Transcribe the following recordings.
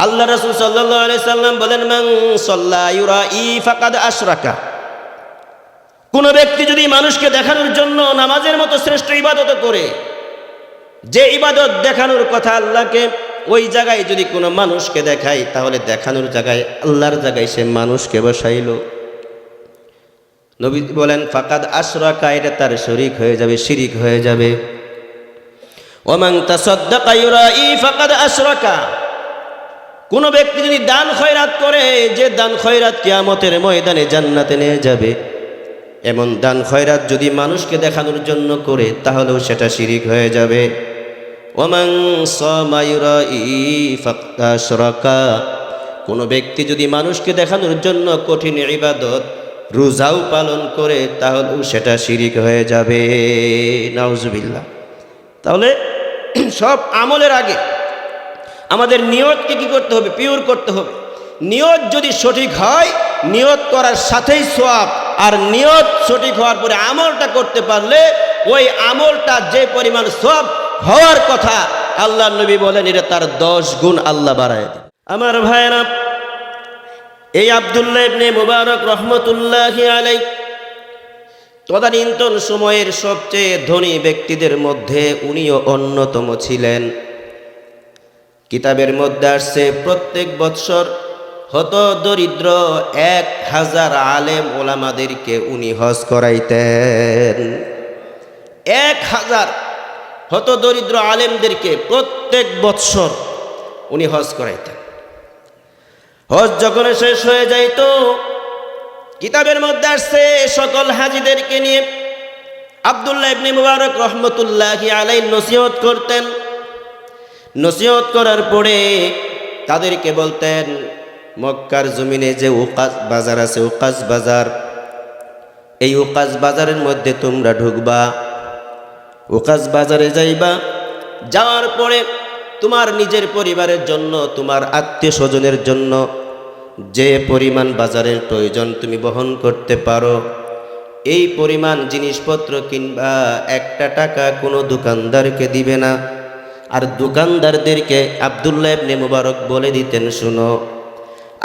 আল্লাহ রাসূল সাল্লাল্লাহু আলাইহি সাল্লাম বলেন, মান সাল্লা ইউরাই ফাকাদ আশরাকা। কোন ব্যক্তি যদি মানুষকে দেখানোর জন্য নামাজের মতো শ্রেষ্ঠ ইবাদত করে, যে ইবাদত দেখানোর কথা আল্লাহকে, ওই জায়গায় যদি কোনো মানুষকে দেখায়, তাহলে দেখানোর জায়গায় আল্লাহর জায়গায় সে মানুষকে বসাইল। নবী বলেন ফাকাদ আশরাকা, এটা তার শরীক হয়ে যাবে, শিরিক হয়ে যাবে। ওমান তাসাদ্দাকা ইউরাই ফাকাদ আশরাকা। কোন ব্যক্তি যদি দান খয়রাত করে, যে দান খয়রাত কিয়ামতের ময়দানে জান্নাতে নিয়ে যাবে, এমন দান খয়রাত যদি মানুষকে দেখানোর জন্য করে, তাহলেও সেটা শিরিক হয়ে যাবে। ওমান সামা ইউরাই ফাকাদ আশরাকা। কোন ব্যক্তি যদি মানুষকে দেখানোর জন্য কঠিন ইবাদত রোজাও পালন করে, তাহলেও সেটা শিরিক হয়ে যাবে। নাউজুবিল্লাহ। তাহলে সব আমলের আগে আমাদের নিয়তকে কি করতে হবে? পিওর করতে হবে। নিয়ত যদি সঠিক হয়, নিয়ত করার সাথেই সওয়াব। আর নিয়ত সঠিক হওয়ার পরে আমলটা করতে পারলে ওই আমলটা যে পরিমাণ সওয়াব হওয়ার কথা, আল্লাহর নবী বলেন এটা তার 10 গুণ আল্লাহ বাড়ায় দেন। আমার ভাইরা, এই আব্দুল্লাহ ইবনে মুবারক রহমতুল্লাহি আলাইহি তদানীন্তন সময়ের সবচেয়ে ধনী ব্যক্তিদের মধ্যে উনিও অন্যতম ছিলেন। কিতাবের মধ্যে আসছে প্রত্যেক বৎসর হত দরিদ্র 1000 আলেম ওলামাদেরকে উনি হজ করাইতেন। 1000 হত দরিদ্র আলেমদেরকে প্রত্যেক বৎসর উনি হজ করাইতেন। হজ যখন শেষ হয়ে যাইত, কিতাবের মধ্যে আসছে সকল হাজীদেরকে নিয়ে আব্দুল্লাহ ইবনে মুবারক রহমতুল্লাহি আলাইহি নসিহত করতেন। নসিহত করার পরে তাদেরকে বলতেন, মক্কার জমিনে যে উকাস বাজার আছে, উকাস বাজার, এই উকাস বাজারের মধ্যে তোমরা ঢুকবা, উকাস বাজারে যাইবা, যাওয়ার পরে তোমার নিজের পরিবারের জন্য, তোমার আত্মীয় স্বজনের জন্য যে পরিমাণ বাজারের প্রয়োজন তুমি বহন করতে পারো, এই পরিমাণ জিনিসপত্র কিনবা। একটা টাকা কোনো দোকানদারকে দিবে না। আর দোকানদারদেরকে আব্দুল্লাহ ইবনে মুবারক বলে দিতেন, শুনো,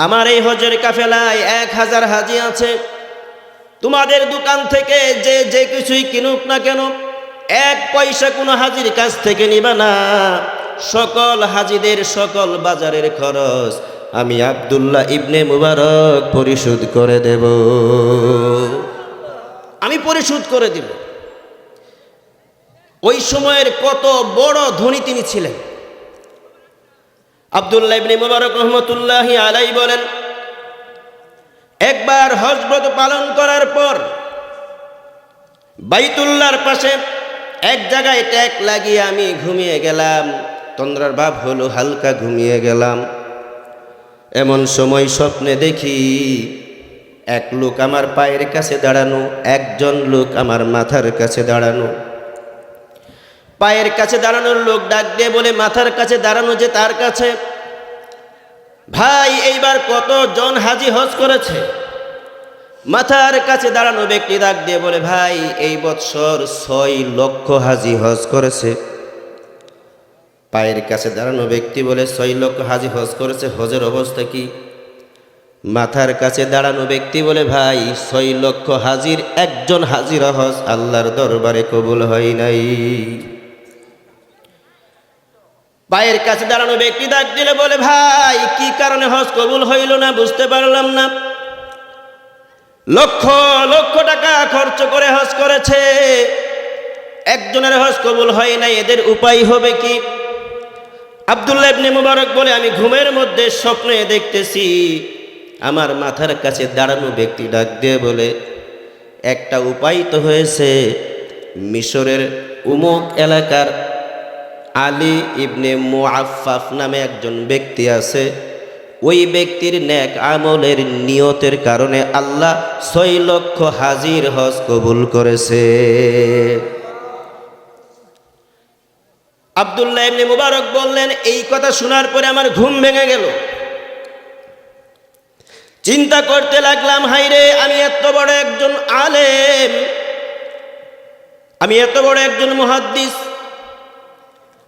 আমার এই হজের কাফেলায় 1000 হাজী আছে, তোমাদের দোকান থেকে যে যে কিছুই কিনুক না কেন, 1 পয়সা কোনো হাজীর কাছ থেকে নিবা না। সকল হাজীদের সকল বাজারের খরচ আমি আব্দুল্লাহ ইবনে মুবারক পরিশোধ করে দেব, আমি পরিশোধ করে দেব। ওই সময়ের কত বড় ধনী তিনি ছিলেন। আব্দুল্লাহ ইবনে মুবারক রহমতুল্লাহি আলাইহি বলেন, একবার হজ ব্রত পালন করার পর বাইতুল্লাহর পাশে এক জায়গায় ট্যাক লাগিয়ে আমি ঘুমিয়ে গেলাম। তন্দ্রার ভাব হলো, হালকা ঘুমিয়ে গেলাম। এমন সময় স্বপ্নে দেখি এক লোক আমার পায়ের কাছে দাঁড়ানো, একজন লোক আমার মাথার কাছে দাঁড়ানো। পায়ের কাছে দাঁড়ানোর লোক ডাক দিয়ে বলে, মাথার কাছে দাঁড়ানো যে তার কাছে, ভাই এইবার কতজন হাজী হজ করেছে? মাথার কাছে দাঁড়ানো ব্যক্তি ডাক দিয়ে বলে, ভাই এই বৎসর 6 লক্ষ হাজী হজ করেছে। পায়ের কাছে দাঁড়ানো ব্যক্তি বলে, 6 লক্ষ হাজী হজ করেছে, হজের অবস্থা কি? মাথার কাছে দাঁড়ানো ব্যক্তি বলে, ভাই 6 লক্ষ হাজীর একজন হাজীর হজ আল্লাহর দরবারে কবুল হয় নাই। পায়ের কাছে দাঁড়ানো ব্যক্তি ডাক দিলে বলে, ভাই কি কারণে হজ কবুল হইল না বুঝতে পারলাম না। লক্ষ লক্ষ টাকা খরচ করে হজ করেছে, একজনের হজ কবুল হয় নাই, এদের উপায় হবে কি? আব্দুল্লাহ ইবনে মুবারক বলে, আমি ঘুমের মধ্যে স্বপ্নে দেখতেছি আমার মাথার কাছে দাঁড়ানো ব্যক্তি ডাক দিয়ে বলে, একটা উপায় তো হয়েছে। মিশরের উমুক এলাকার আলী ইবনে মুআফফাফ নামে একজন ব্যক্তি আছে, ওই ব্যক্তির নেক আমলের নিয়তের কারণে আল্লাহ 6 লক্ষ হাজীর হজ কবুল করেছে। আব্দুল্লাহ ইবনে মুবারক বললেন, এই কথা শোনার পরে আমার ঘুম ভেঙে গেল। চিন্তা করতে লাগলাম, হায়রে আমি এত বড় একজন আলেম, আমি এত বড় একজন মুহাদ্দিস,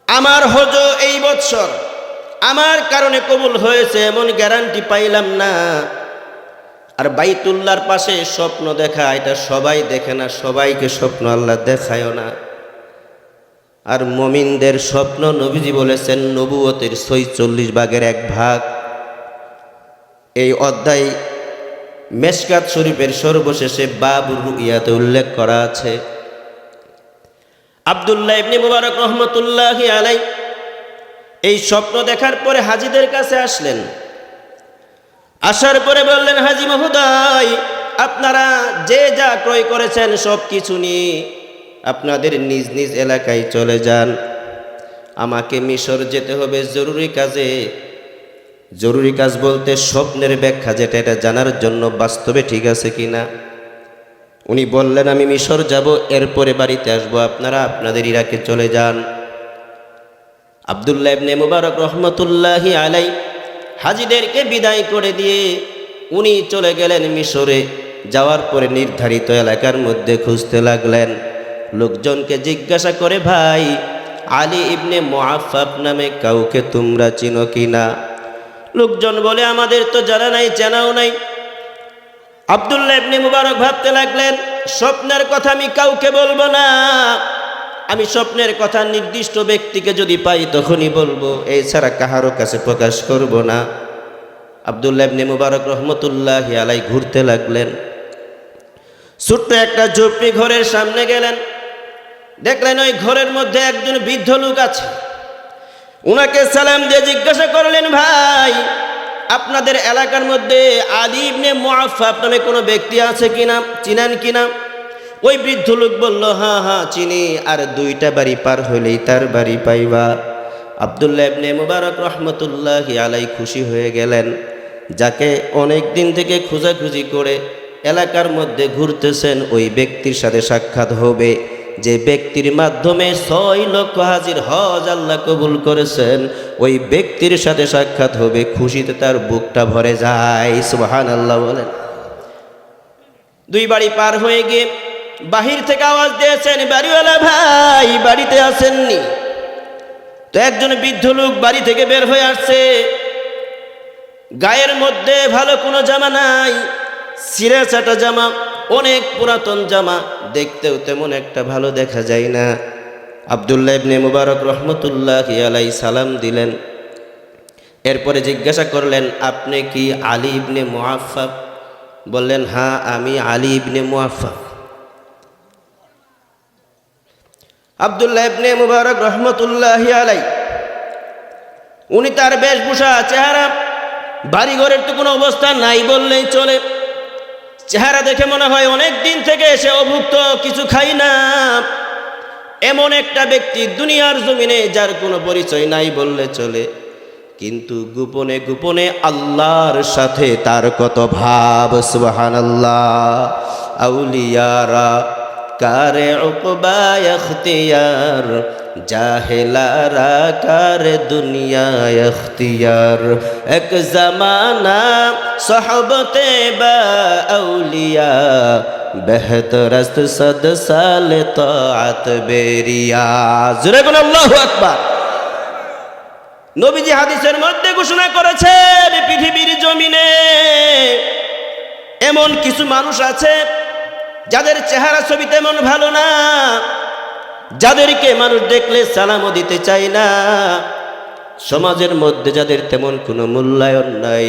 আমার হজ এই বৎসর আমার কারণে কবুল হয়েছে এমন গ্যারান্টি পাইলাম না। আর বাইতুল্লাহর পাশে স্বপ্ন দেখা, এটা সবাই দেখে না, সবাইকে স্বপ্ন আল্লাহ দেখায়ও না। আর মুমিনদের স্বপ্ন নবীজি বলেছেন নবুয়তের ৪৬ ভাগের ১ ভাগ। এই অধ্যায় মেশকাত শরীফের সর্বশেষে বাবুর রুইয়াতে উল্লেখ করা আছে। আব্দুল্লাহ ইবনে মুবারক রহমতুল্লাহি আলাইহি এই স্বপ্ন দেখার পরে হাজীদের কাছে আসলেন। আসার পরে বললেন, হাজী মহোদয়, আপনারা যে যা ক্রয় করেছেন সব কিছু নিয়ে আপনাদের নিজ নিজ এলাকায় চলে যান। আমাকে মিশর যেতে হবে জরুরি কাজে। জরুরি কাজ বলতে স্বপ্নের ব্যাখ্যা যেটা, এটা জানার জন্য বাস্তবে ঠিক আছে কিনা। উনি বললেন, আমি মিশর যাব, এরপরে বাড়িতে আসবো, আপনারা আপনাদের ইরাকে চলে যান। আব্দুল্লাহ ইবনে মুবারক রহমতুল্লাহি আলাইহি হাজীদেরকে বিদায় করে দিয়ে উনি চলে গেলেন মিশরে। যাওয়ার পরে নির্ধারিত এলাকার মধ্যে খুঁজতে লাগলেন। লোকজনকে জিজ্ঞাসা করে, ভাই আলী ইবনে মুআফফাফ নামে কাউকে তোমরা চিনো কিনা? লোকজন বলে, আমাদের তো জানা নাই, চেনাও নাই। আব্দুল্লাহ ইবনে মুবারক ভাবতে লাগলেন, স্বপ্নের কথা আমি কাউকে বলবো না, আমি স্বপ্নের কথা নির্দিষ্ট ব্যক্তিকে যদি পাই তখনই বলবো, এছাড়া কাহারও কাছে প্রকাশ করব না। আব্দুল্লাহ ইবনে মুবারক রহমতুল্লাহি আলাইহি ঘুরতে লাগলেন। ছোট্ট একটা ঝুপড়ি ঘরের সামনে গেলেন, দেখলেন ওই ঘরের মধ্যে একজন বৃদ্ধ লোক আছে। উনাকে সালাম দিয়ে জিজ্ঞাসা করলেন, ভাই আপনাদের এলাকার মধ্যে আলী ইবনে মুআফফাফ নামে কোনো ব্যক্তি আছে কিনা, চিনেন কিনা? ওই বৃদ্ধ লোক বলল, হ্যাঁ হ্যাঁ চিনি, আর 2টা বাড়ি পার হলেই তার বাড়ি পাইবা। আব্দুল্লাহ ইবনে মুবারক রহমতুল্লাহি আলাইহি খুশি হয়ে গেলেন। যাকে অনেক দিন থেকে খোঁজাখুঁজি করে এলাকার মধ্যে ঘুরতেছেন, ওই ব্যক্তির সাথে সাক্ষাৎ হবে, যে ব্যক্তির মাধ্যমে 6 লক্ষ হাজির হজ আল্লাহ কবুল করেছেন, ওই ব্যক্তির সাথে সাক্ষাৎ হবে। খুশিতে তার বুকটা ভরে যায়। সুবহানাল্লাহ বলেন। 2 বাড়ি পার হয়ে গিয়ে বাহির থেকে আওয়াজ দিয়েছেন, বাড়িওয়ালা ভাই বাড়িতে আসেননি? তো একজন বৃদ্ধ লোক বাড়ি থেকে বের হয়ে আসছে। গায়ের মধ্যে ভালো কোনো জামা নাই, ছিঁড়া ছাটা জামা, অনেক পুরাতন জামা, দেখতেও তেমন একটা ভালো দেখা যায় না। আব্দুল্লাহ ইবনে মুবারক রহমতুল্লাহি আলাইহি সালাম দিলেন। এরপরে জিজ্ঞাসা করলেন, আপনি কি আলী ইবনে মুআফফাফ? বললেন, হ্যাঁ আমি আলী ইবনে মুআফফাফ। আব্দুল্লাহ ইবনে মুবারক রহমতুল্লাহি আলাইহি উনি তার বেশভূষা, চেহারা, বাড়িঘরের তো কোনো অবস্থা নাই বললেই চলে। চেহারা দেখে মনে হয় অনেক দিন থেকে এসে অভুক্ত, কিছু খাই না, এমন একটা ব্যক্তি দুনিয়ার জমিনে যার কোনো পরিচয় নাই বললে চলে। কিন্তু গোপনে গোপনে আল্লাহর সাথে তার কত ভাব। সুবহানাল্লাহ। আউলিয়ারা কারে উকবা ইখতিয়ার, জাহেলারা কারে দুনিয়া ইখতিয়ার। এক জামানা সোহবতে বা আউলিয়া, বেহতরস্ত 100 সাল তাআত বেরিয়া। জোরে বলেন আল্লাহু আকবার। নবীজি হাদিসের মধ্যে ঘোষণা করেছেন, পৃথিবীর জমিনে এমন কিছু মানুষ আছে যাদের চেহারা ছবি তেমন ভালো না, যাদেরকে মানুষ দেখলে সালামও দিতে চায় না, সমাজের মধ্যে যাদের তেমন কোনো মূল্যায়ন নাই,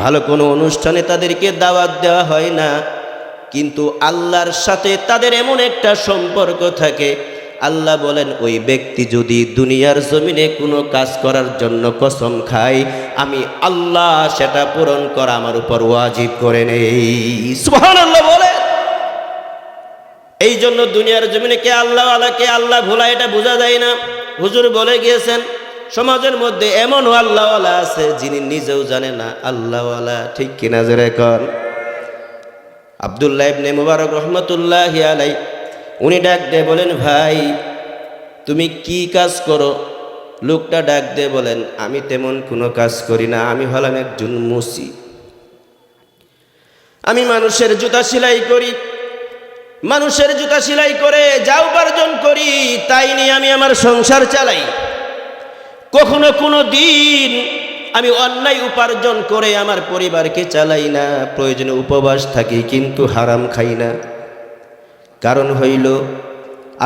ভালো কোনো অনুষ্ঠানে তাদেরকে দাওয়াত দেওয়া হয় না, কিন্তু আল্লাহর সাথে তাদের এমন একটা সম্পর্ক থাকে। আল্লাহ বলেন, ওই ব্যক্তি যদি দুনিয়ার জমিনে কোনো কাজ করার জন্য কসম খায়, আমি আল্লাহ সেটা পূরণ করা আমার উপর ওয়াজিব করে নেই। সুবহানাল্লাহ বলে। এই জন্য দুনিয়ার জমিনে কে আল্লাহ ওয়ালা কে আল্লাহ ভোলা এটা বোঝা যায় না। হুজুর বলে গিয়েছেন, সমাজের মধ্যে এমন আল্লাহ ওয়ালা আছে যিনি নিজেও জানে না আল্লাহ ওয়ালা। ঠিক কিনা জোরে কর। আব্দুল্লাহ ইবনে মুবারক রহমতুল্লাহি আলাইহি উনি ডাক দিয়ে বলেন, ভাই তুমি কি কাজ করো? লোকটা ডাক দিয়ে বলেন, আমি তেমন কোনো কাজ করি না, আমি হলাম একজন মুসি। আমি মানুষের জুতা সেলাই করি, মানুষের জুতা সেলাই করে যা উপার্জন করি তাই নিয়ে আমি আমার সংসার চালাই। কখনো কোনো দিন আমি অন্যায় উপার্জন করে আমার পরিবারকে চালাই না, প্রয়োজনে উপবাস থাকি, কিন্তু হারাম খাই না। কারণ হইল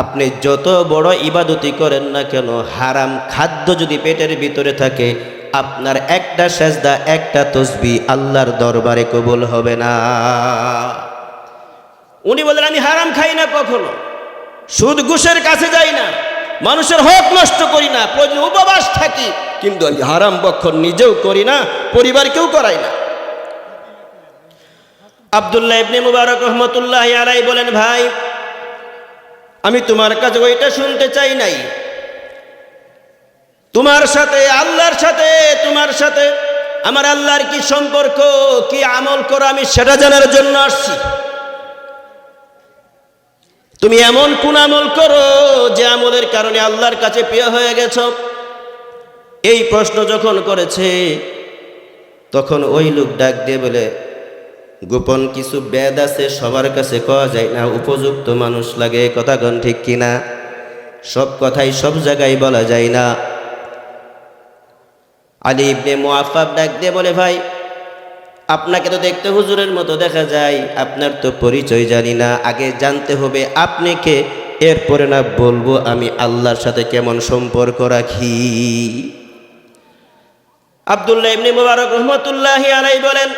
আপনি যত বড় ইবাদতি করেন না কেন, হারাম খাদ্য যদি পেটের ভিতরে থাকে, আপনার একটা সেজদা, একটা তসবিহ আল্লাহর দরবারে কবুল হবে না। উনি বলেন আমি হারাম খাই না, কখনো সুদ ঘুষের কাছে যাই না, মানুষের হক নষ্ট করি না, প্রয়োজন উপবাস থাকি, কিন্তু আমি হারাম ভক্ষণ নিজেও করি না, পরিবারকেও করাই না। আব্দুল্লাহ ইবনে মুবারক রহমতুল্লাহি আলাইহি বলেন, ভাই আমি তোমার কাছে ওইটা শুনতে চাই নাই, তোমার সাথে আল্লাহর সাথে, তোমার সাথে আমার আল্লাহর কি সম্পর্ক, কি আমল করো, আমি সেটা জানার জন্য আসছি। তুমি এমন কোন আমল করো যে আমলের কারণে আল্লাহর কাছে প্রিয় হয়ে গেছো? এই প্রশ্ন যখন করেছে, তখন ওই লোক ডাক দিয়ে বলে, গোপন কিছু বেদ আছে, সবার কাছে কওয়া যায় না, উপযুক্ত মানুষ লাগে, কথা কোন ঠিক কিনা? সব কথাই সব জায়গায় বলা যায় না। আলী ইবনে মুআফফাব ডাক দিয়ে বলে, ভাই আপনাকে তো দেখতে হুজুরের মতো দেখা যায়, আপনার তো পরিচয় জানি না, আগে জানতে হবে আপনি কে, এরপরে না বলবো আমি আল্লাহর সাথে কেমন সম্পর্ক রাখি। আব্দুল্লাহ ইবনে মুবারক রহমতুল্লাহি আলাইহি বলেন,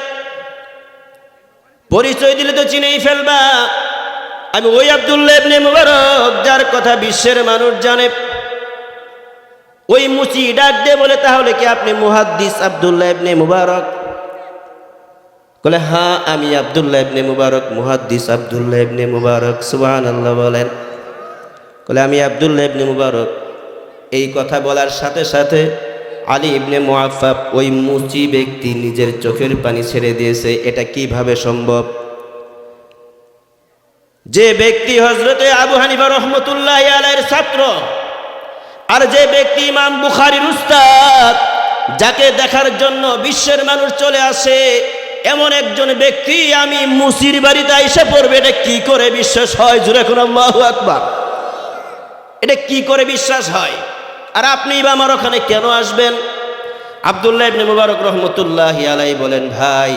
পরিচয় দিলে তো চিনেই ফেলবা, আমি ওই আব্দুল্লাহ ইবনে মুবারক যার কথা বিশ্বের মানুষ জানে। ওই মুচি ডাক দিয়ে বলে, তাহলে কি আপনি মুহাদ্দিস আব্দুল্লাহ ইবনে মুবারক? বলে, হ্যাঁ আমি আব্দুল্লাহ ইবনে মুবারক, মুহাদ্দিস আব্দুল্লাহ ইবনে মুবারক। সুবহানাল্লাহ বলেন। বলে, আমি আব্দুল্লাহ ইবনে মুবারক। এই কথা বলার সাথে সাথে আলী ইবনে মুআফফাব, ওই মুচি ব্যক্তি, নিজের চোখের পানি ছেড়ে দিয়েছে। এটা কিভাবে সম্ভব? যে ব্যক্তি হযরতে আবু হানিফা রহমতুল্লাহি আলাইহির ছাত্র, আর যে ব্যক্তি ইমাম বুখারীর উস্তাদ, যাকে দেখার জন্য বিশ্বের মানুষ চলে আসে, এমন একজন ব্যক্তি আমি মুসির বাড়িতে এসে পড়বে, এটা কি করে বিশ্বাস হয়? জোরে কোন আল্লাহু আকবার। এটা কি করে বিশ্বাস হয়? আর আপনি বা আমার ওখানে কেন আসবেন? আব্দুল্লাহ ইবনে মুবারক রহমতুল্লাহি আলাইহি বলেন, ভাই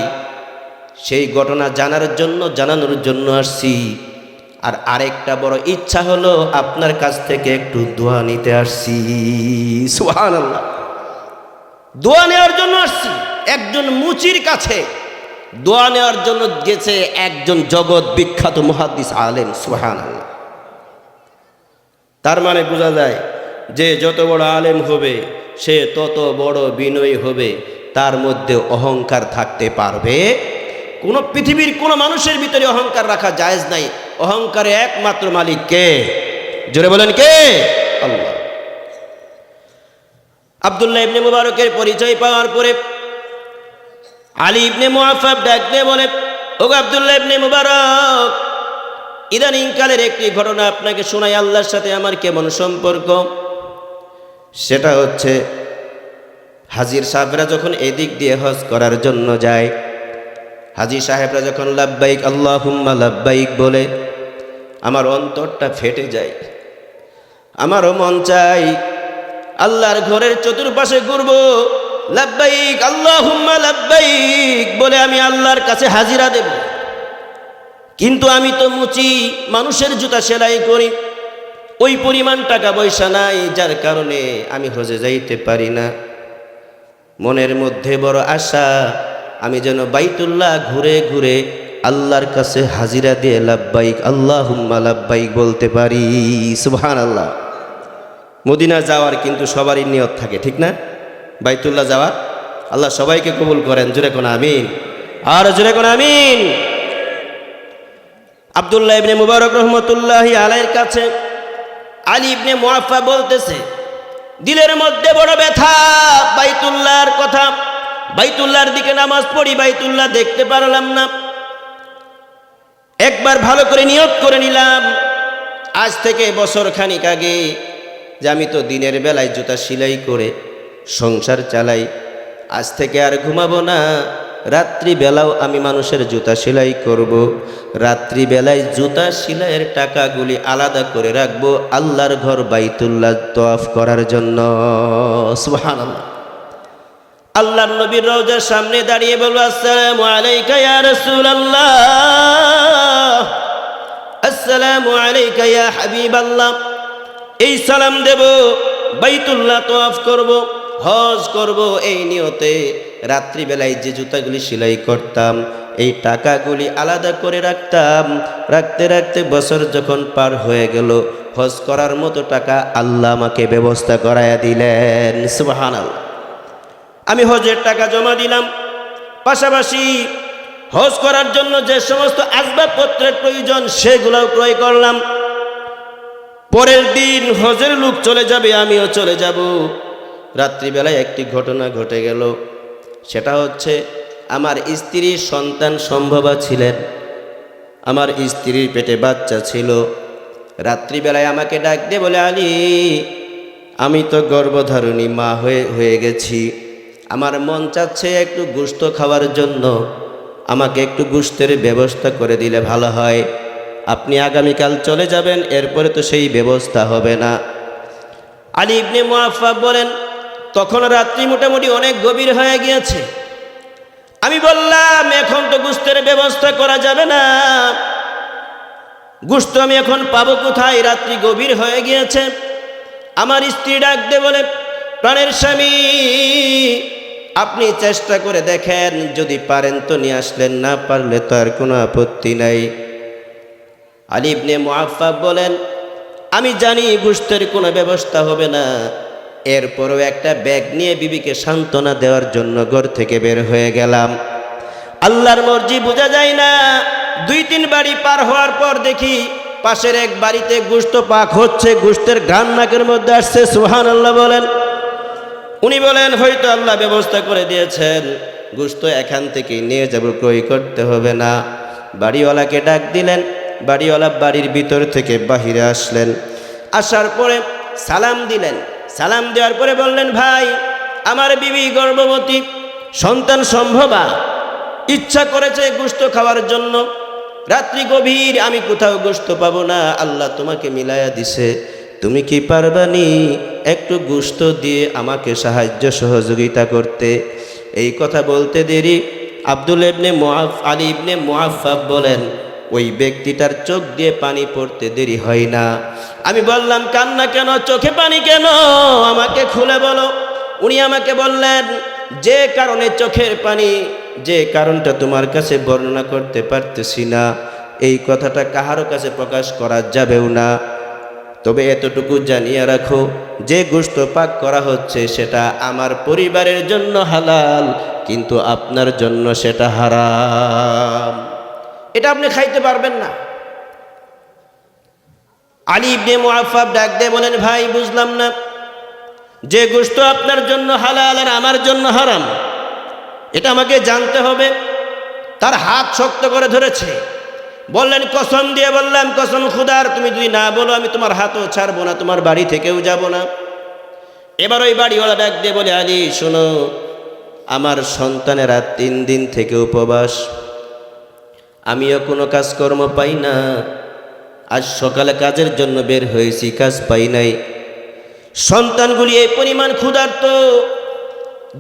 সেই ঘটনা জানার জন্য, জানানোর জন্য আসছি। আর আরেকটা বড় ইচ্ছা হলো আপনার কাছ থেকে একটু দোয়া নিতে আসছি। সুবহানাল্লাহ। দোয়া নেওয়ার জন্য আসছি। একজন মুচির কাছে দোয়া নেওয়ার জন্য গেছে একজন জগৎ বিখ্যাত মুহাদ্দিস আলেম। সুবহানাল্লাহ। তার মানে বোঝা যায় যে যত বড় আলেম হবে সে তত বড় বিনয়ী হবে, তার মধ্যে অহংকার থাকতে পারবে। কোন পৃথিবীর কোন মানুষের ভিতরে অহংকার রাখা জায়েজ নাই। অহংকারে একমাত্র মালিক কে? জোরে বলেন কে? আল্লাহ। আব্দুল্লাহ ইবনে মুবারকের পরিচয় পাওয়ার পরে আলী ইবনে মুআফফাব ডাক দিয়ে বলে, ওগো আব্দুল্লাহ ইবনে মুবারক, ইদানিং কালের একটি ঘটনা আপনাকে শোনাই, আল্লাহর সাথে আমার কেমন সম্পর্ক। সেটা হচ্ছে, হাজির সাহেবরা যখন এদিক দিয়ে হজ করার জন্য যায়, হাজি সাহেবরা যখন লাব্বাইক আল্লাহুম্মা লাব্বাইক বলে, আমার অন্তরটা ফেটে যায়। আমারও মন চাই আল্লাহর ঘরের চতুর্পাশে ঘুরবো, লাব্বাইক আল্লাহুম্মা লাব্বাইক বলে আমি আল্লাহর কাছে হাজিরা দেব। কিন্তু আমি তো মুচি, মানুষের জুতা সেলাই করি, ওই পরিমাণ টাকা পয়সা নাই, যার কারণে আমি হজে যাইতে পারি না। মনের মধ্যে বড় আশা, আমি যেন বাইতুল্লাহ ঘুরে ঘুরে আল্লাহর কাছে হাজিরা দিয়ে লাব্বাইক আল্লাহুম্মা লাব্বাইক বলতে পারি। সুবহানাল্লাহ। মদিনা যাওয়ার কিন্তু সবারই নিয়ত থাকে, ঠিক না? বাইতুল্লাহ যাওয়ার। আল্লাহ সবাইকে কবুল করেন। জোরে কোন আমিন। আর জোরে কোন আমিন। আব্দুল্লাহ ইবনে মুবারক রহমতুল্লাহি আলাইহির কাছে আলী ইবনে মুআফফা বলতেছে, দিলের মধ্যে বড় ব্যথা, বাইতুল্লাহর কথা, বাইতুল্লাহর দিকে নামাজ পড়ি, বাইতুল্লাহ দেখতে পারলাম না। একবার ভালো করে নিয়ত করে নিলাম, আজ থেকে বছর খানিক আগে, যে আমি তো দিনের বেলায় জুতা সেলাই করে সংসার চালাই, আজ থেকে আর ঘুমাবো না, রাত্রিবেলাও আমি মানুষের জুতা সেলাই করব। রাত্রিবেলায় জুতা সেলাইয়ের টাকাগুলি আলাদা করে রাখবো আল্লাহর ঘর বাইতুল্লাহ তওয়াফ করার জন্য। সুবহানাল্লাহ। আল্লাহর নবীর রওজার সামনে দাঁড়িয়ে বলবো, আসসালামু আলাইকা ইয়া রাসূলুল্লাহ, আসসালামু আলাইকা ইয়া হাবিবাল্লাহ। এই সালাম দেব, বাইতুল্লাহ তওয়াফ করব, হজ করব, এই নিয়তে রাত্রিবেলায় যে জুতাগুলি সেলাই করতাম এই টাকাগুলি আলাদা করে রাখতাম। রাখতে রাখতে বছর যখন পার হয়ে গেল, হজ করার মতো টাকা আল্লাহ আমাকে ব্যবস্থা করায়া দিলেন। সুবহানাল্লাহ। আমি হজের টাকা জমা দিলাম, পাশাপাশি হজ করার জন্য যে সমস্ত আসবাবপত্রের প্রয়োজন সেগুলোও ক্রয় করলাম। পরের দিন হজের লোক চলে যাবে, আমিও চলে যাব। রাত্রিবেলায় একটি ঘটনা ঘটে গেল, সেটা হচ্ছে আমার স্ত্রীর সন্তান সম্ভবা ছিলেন, আমার স্ত্রীর পেটে বাচ্চা ছিল। রাত্রিবেলায় আমাকে ডাক দিয়ে বলে, আলী, আমি তো গর্ভধারিণী মা হয়ে গেছি, আমার মন চাচ্ছে একটু গোশত খাওয়ার জন্য, আমাকে একটু গোশতের ব্যবস্থা করে দিলে ভালো হয়। আপনি আগামীকাল চলে যাবেন, এরপরে তো সেই ব্যবস্থা হবে না। আলী ইবনে মুআফফা বলেন, তখন রাত্রি মোটামুটি অনেক গভীর হয়ে গিয়েছে। আমি বললাম, এখন তো গোশতের ব্যবস্থা করা যাবে না, গোশত আমি এখন পাবো কোথায়, রাত্রি গভীর হয়ে গিয়েছে। আমার স্ত্রী ডাক দিয়ে বলে, প্রাণের স্বামী, আপনি চেষ্টা করে দেখেন, যদি পারেন তো নিয়ে আসলেন, না পারলে তো আর কোনো আপত্তি নাই। আলী ইবনে মুআফফা বলেন, আমি জানি গোশতের কোনো ব্যবস্থা হবে না, এরপরও একটা ব্যাগ নিয়ে বিবিকে সান্ত্বনা দেওয়ার জন্য ঘর থেকে বের হয়ে গেলাম। আল্লাহর মর্জি বোঝা যায় না। 2-3 বাড়ি পার হওয়ার পর দেখি পাশের এক বাড়িতে গোশত পাক হচ্ছে, গোশতের ঘ্রাণ নাকের মধ্যে আসছে। সুবহানাল্লাহ বলেন। উনি বলেন, হয়তো আল্লাহ ব্যবস্থা করে দিয়েছেন, গোশত এখান থেকে নিয়ে যাব, ক্রয় করতে হবে না। বাড়িওয়ালাকে ডাক দিলেন, বাড়িওয়ালা বাড়ির ভিতর থেকে বাহিরে আসলেন। আসার পরে সালাম দিলেন, সালাম দেওয়ার পরে বললেন, ভাই, আমার বিবি গর্ভবতী, সন্তান সম্ভবা, ইচ্ছা করেছে গোশত খাওয়ার জন্য। রাত্রি গভীর, আমি কোথাও গোশত পাবো না, আল্লাহ তোমাকে মিলায়া দিছে, তুমি কি পারবানি একটু গোশত দিয়ে আমাকে সাহায্য সহযোগিতা করতে? এই কথা বলতে দেরি আলী ইবনে মুআফফা বলেন, ওই ব্যক্তিটার চোখ দিয়ে পানি পড়তে দেরি হয় না। আমি বললাম, কান্না কেন, চোখে পানি কেন, আমাকে খুলে বলো। উনি আমাকে বললেন, যে কারণে চোখের পানি, যে কারণটা তোমার কাছে বর্ণনা করতে পারতেছি না, এই কথাটা কাহারও কাছে প্রকাশ করা যাবেও না, তবে এতটুকু জানিয়ে রাখো, যে গোশত পাক করা হচ্ছে সেটা আমার পরিবারের জন্য হালাল, কিন্তু আপনার জন্য সেটা হারাম, এটা আপনি খাইতে পারবেন না। আলী ইবনে মুআফফা ডাক দিয়ে বলেন, ভাই, বুঝলাম না, যে গোশত আপনার জন্য হালাল আর আমার জন্য হারাম, এটা আমাকে জানতে হবে। তার হাত শক্ত করে ধরেছে, বললেন, কসম দিয়ে বললাম, কসম খুদার, তুমি যদি না বলো আমি তোমার হাতও ছাড়বো না, তোমার বাড়ি থেকেও যাব না। এবার ওই বাড়িওয়ালা ডাক দিয়ে বলে, আলী, শোনো, আমার সন্তানেরা 3 দিন থেকে উপবাস, আমিও কোনো কাজকর্ম পাই না, আজ সকালে কাজের জন্য বের হয়েছি, কাজ পাই নাই, সন্তানগুলি এই পরিমাণ ক্ষুধার্ত,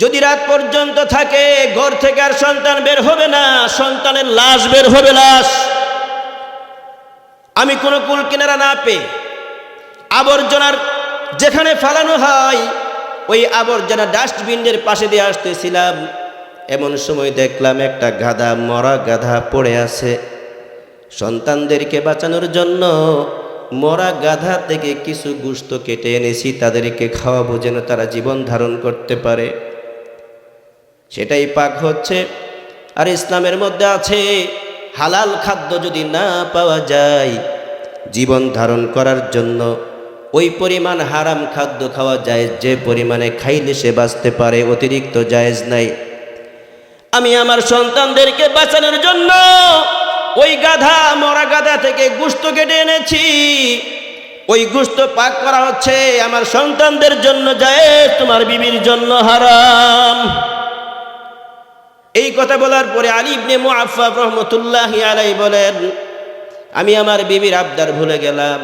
যদি রাত পর্যন্ত থাকে ঘর থেকে আর সন্তান বের হবে না, সন্তানের লাশ বের হবে, লাশ। আমি কোনো কুল কিনারা না পেয়ে আবর্জনার যেখানে ফালানো হয় ওই আবর্জনা ডাস্টবিনের পাশে দিয়ে আসতেছিলাম, এমন সময় দেখলাম একটা গাধা, মরা গাধা পড়ে আছে। সন্তানদেরকে বাঁচানোর জন্য মরা গাধা থেকে কিছু গোশত কেটে এনেছি, তাদেরকে খাওয়াবো যেন তারা জীবন ধারণ করতে পারে, সেটাই পাক হচ্ছে। আর ইসলামের মধ্যে আছে, হালাল খাদ্য যদি না পাওয়া যায়, জীবন ধারণ করার জন্য ওই পরিমাণ হারাম খাদ্য খাওয়া যায়, যে পরিমাণে খাইলে সে বাঁচতে পারে, অতিরিক্ত জায়েজ নাই। আমি আমার সন্তানদেরকে বাঁচানোর জন্য ওই গাধা, মরা গাধা থেকে গোশত কেটে এনেছি, ওই গোশত পাক করা হচ্ছে, আমার সন্তানদের জন্য জায়েজ, তোমার বিবির জন্য হারাম। এই কথা বলার পরে আলী ইবনে মুআফফা রাহমাতুল্লাহি আলাইহি বলেন, আমি আমার বিবির আবদার ভুলে গেলাম।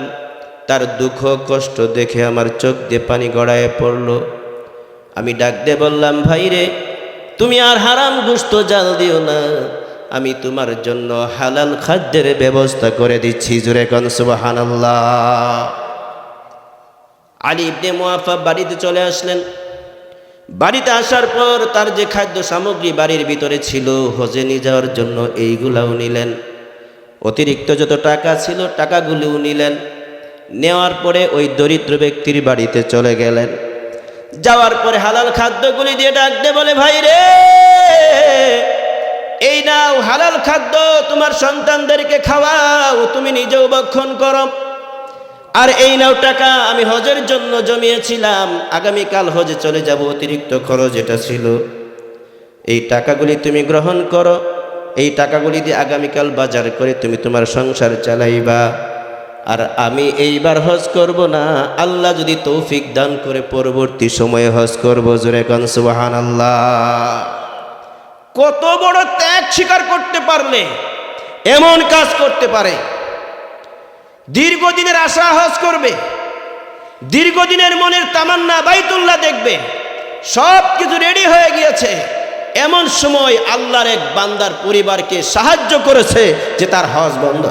তার দুঃখ কষ্ট দেখে আমার চোখ দিয়ে পানি গড়ায় পড়ল। আমি ডাক দিয়ে বললাম, ভাই রে, তুমি আর হারাম গোশত জাল দিও না, আমি তোমার জন্য হালাল খাদ্যের ব্যবস্থা করে দিচ্ছি। জোরে কোন সুবহানাল্লাহ। আলী ইবনে মুআফফা বাড়িতে চলে আসলেন। বাড়িতে আসার পর তার যে খাদ্য সামগ্রী বাড়ির ভিতরে ছিল হজে নিয়ে যাওয়ার জন্য এইগুলাও নিলেন। অতিরিক্ত যত টাকা ছিল টাকাগুলিও নিলেন। নেওয়ার পরে ওই দরিদ্র ব্যক্তির বাড়িতে চলে গেলেন। যাওয়ার পরে হালাল খাদ্যগুলি দিয়ে ডাক দে বলে, ভাই রে, এই নাও হালাল খাদ্য, তোমার সন্তানদেরকে খাওয়াও, তুমি নিজেও ভক্ষণ করো। আর এই নাও টাকা, আমি হজের জন্য জমিয়েছিলাম, আগামীকাল হজে চলে যাব, অতিরিক্ত খরচ যেটা ছিল, এই টাকাগুলি তুমি গ্রহণ করো। এই টাকাগুলি দিয়ে আগামীকাল বাজার করে তুমি তোমার সংসার চালাইবা। আর আমি এইবার হজ করব না, আল্লাহ যদি তৌফিক দান করে পরবর্তী সময়ে হজ করব। জোরে কোন সুবহানাল্লাহ। কত বড় ত্যাগ স্বীকার করতে পারলে এমন কাজ করতে পারে। দীর্ঘদিনের আশা হজ করবে, দীর্ঘদিনের মনের তামান্না বাইতুল্লাহ দেখবে, সব কিছু রেডি হয়ে গিয়েছে, এমন সময় আল্লাহর এক বান্দার পরিবারকে সাহায্য করেছে যে তার হজ বন্ধ।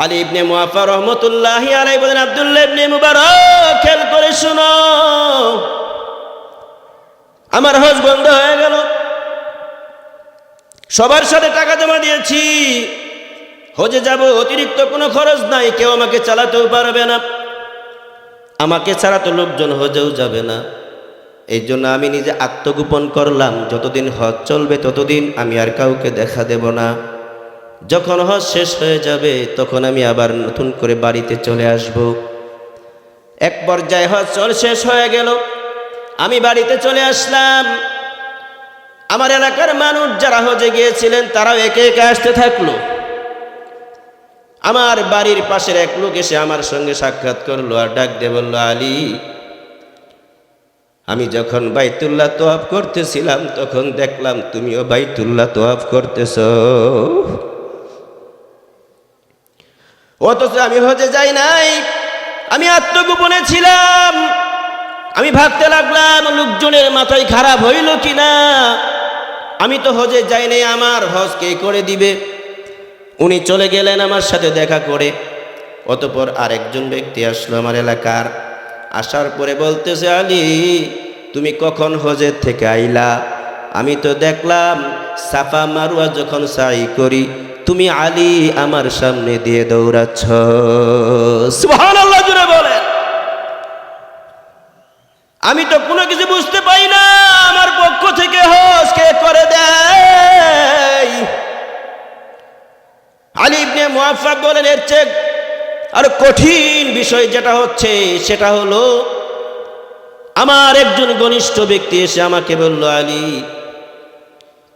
আলী ইবনে মুআফফা রাহমাতুল্লাহি আলাইহি বলেন, আব্দুল্লাহ ইবনে মুবারক, খেয়াল করে শুনো, আমার হজ বন্ধ হয়ে গেল। সবার সাথে টাকা জমা দিয়েছি, হজে যাব, অতিরিক্ত কোনো খরচ নাই, কেউ আমাকে চালাতেও পারবে না, আমাকে ছাড়া তো লোকজন হজেও যাবে না। এই জন্য আমি নিজে আত্মগোপন করলাম, যতদিন হজ চলবে ততদিন আমি আর কাউকে দেখা দেব না। যখন হজ শেষ হয়ে যাবে তখন আমি আবার নতুন করে বাড়িতে চলে আসব। এক পর্যায়ে হজ শেষ হয়ে গেল, আমি বাড়িতে চলে আসলাম। আমার এলাকার মানুষ যারা হজে গিয়েছিলেন তারাও একে একে আসতে থাকলো। আমার বাড়ির পাশের এক লোক এসে আমার সঙ্গে সাক্ষাৎ করলো আর ডাক দিয়ে বলল, আলী, আমি যখন বাইতুল্লাহ তওয়াফ করতেছিলাম তখন দেখলাম তুমিও বাইতুল্লাহ তওয়াফ করতেছ, অথচ আমি হজে যাই নাই, আমি আত্মগোপনে ছিলাম। আমি ভাবতে লাগলাম লোকজনের মাথায় খারাপ হইল কিনা, আমি তো হজে যাই নাই, আমার হজ কে করে দিবে। উনি চলে গেলেন আমার সাথে দেখা করে। অতঃপর আরেকজন ব্যক্তি আসলো আমার এলাকার। আসার পরে বলতেছে, আলী, তুমি কখন হজের থেকে আইলা? আমি তো দেখলাম সাফা মারওয়া যখন সাই করি তুমি আলী আমার সামনে দিয়ে দৌড়াচ্ছ। সুবহানাল্লাহ জুড়ে বলেন। আমি তো কোনো কিছু বুঝতে পাই না, আমার পক্ষ থেকে হজ কে করে দেয়? আলী ইবনে মুআফফা বলেন, এর চেয়ে আর কঠিন বিষয় যেটা হচ্ছে সেটা হলো, আমার একজন ঘনিষ্ঠ ব্যক্তি এসে আমাকে বলল, আলী,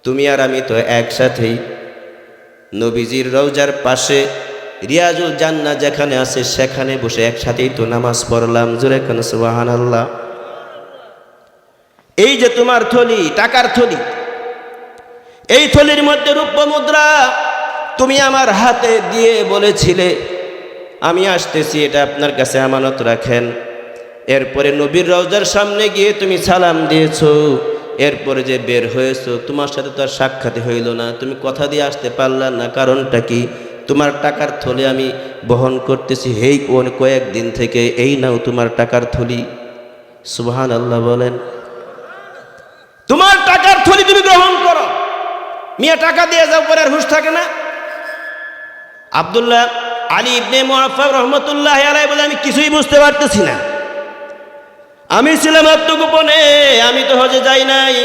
তুমি আর আমি তো একসাথেই নবীজির রওজার পাশে রিয়াজুল জান্নাহ যেখানে আছে সেখানে বসে একসাথেই তো নামাজ পড়লাম। জোরে কোন সুবহানাল্লাহ। এই যে তোমার থলি, টাকার থলি, এই থলির মধ্যে রূপ্য মুদ্রা তুমি আমার হাতে দিয়ে বলেছিলে আমি আসতেছি, এটা আপনার কাছে আমানত রাখেন। এরপরে নবীর রওজার সামনে গিয়ে তুমি সালাম দিয়েছো, এরপরে যে বের হয়েছো তোমার সাথে তো আর সাক্ষাৎ হইল না, তুমি কথা দিয়ে আসতে পারলা না। কারণটা কি? তোমার টাকার থলি আমি বহন করতেছি এই কয়েকদিন থেকে, এই নাও তোমার টাকার থলি। সুবহানাল্লাহ বলেন। তোমার টাকার থলি তুমি গ্রহণ করো, মিয়া টাকা দিয়ে যাও, পরে আর হুঁশ থাকে না। আব্দুল্লাহ আলী ইবনে মুআফফা রাহমাতুল্লাহি আলাইহি বলে, আমি কিছুই বুঝতে পারতেছি না, আমি ছিলাম আত্মগোপনে, আমি তো হজে যাই নাই,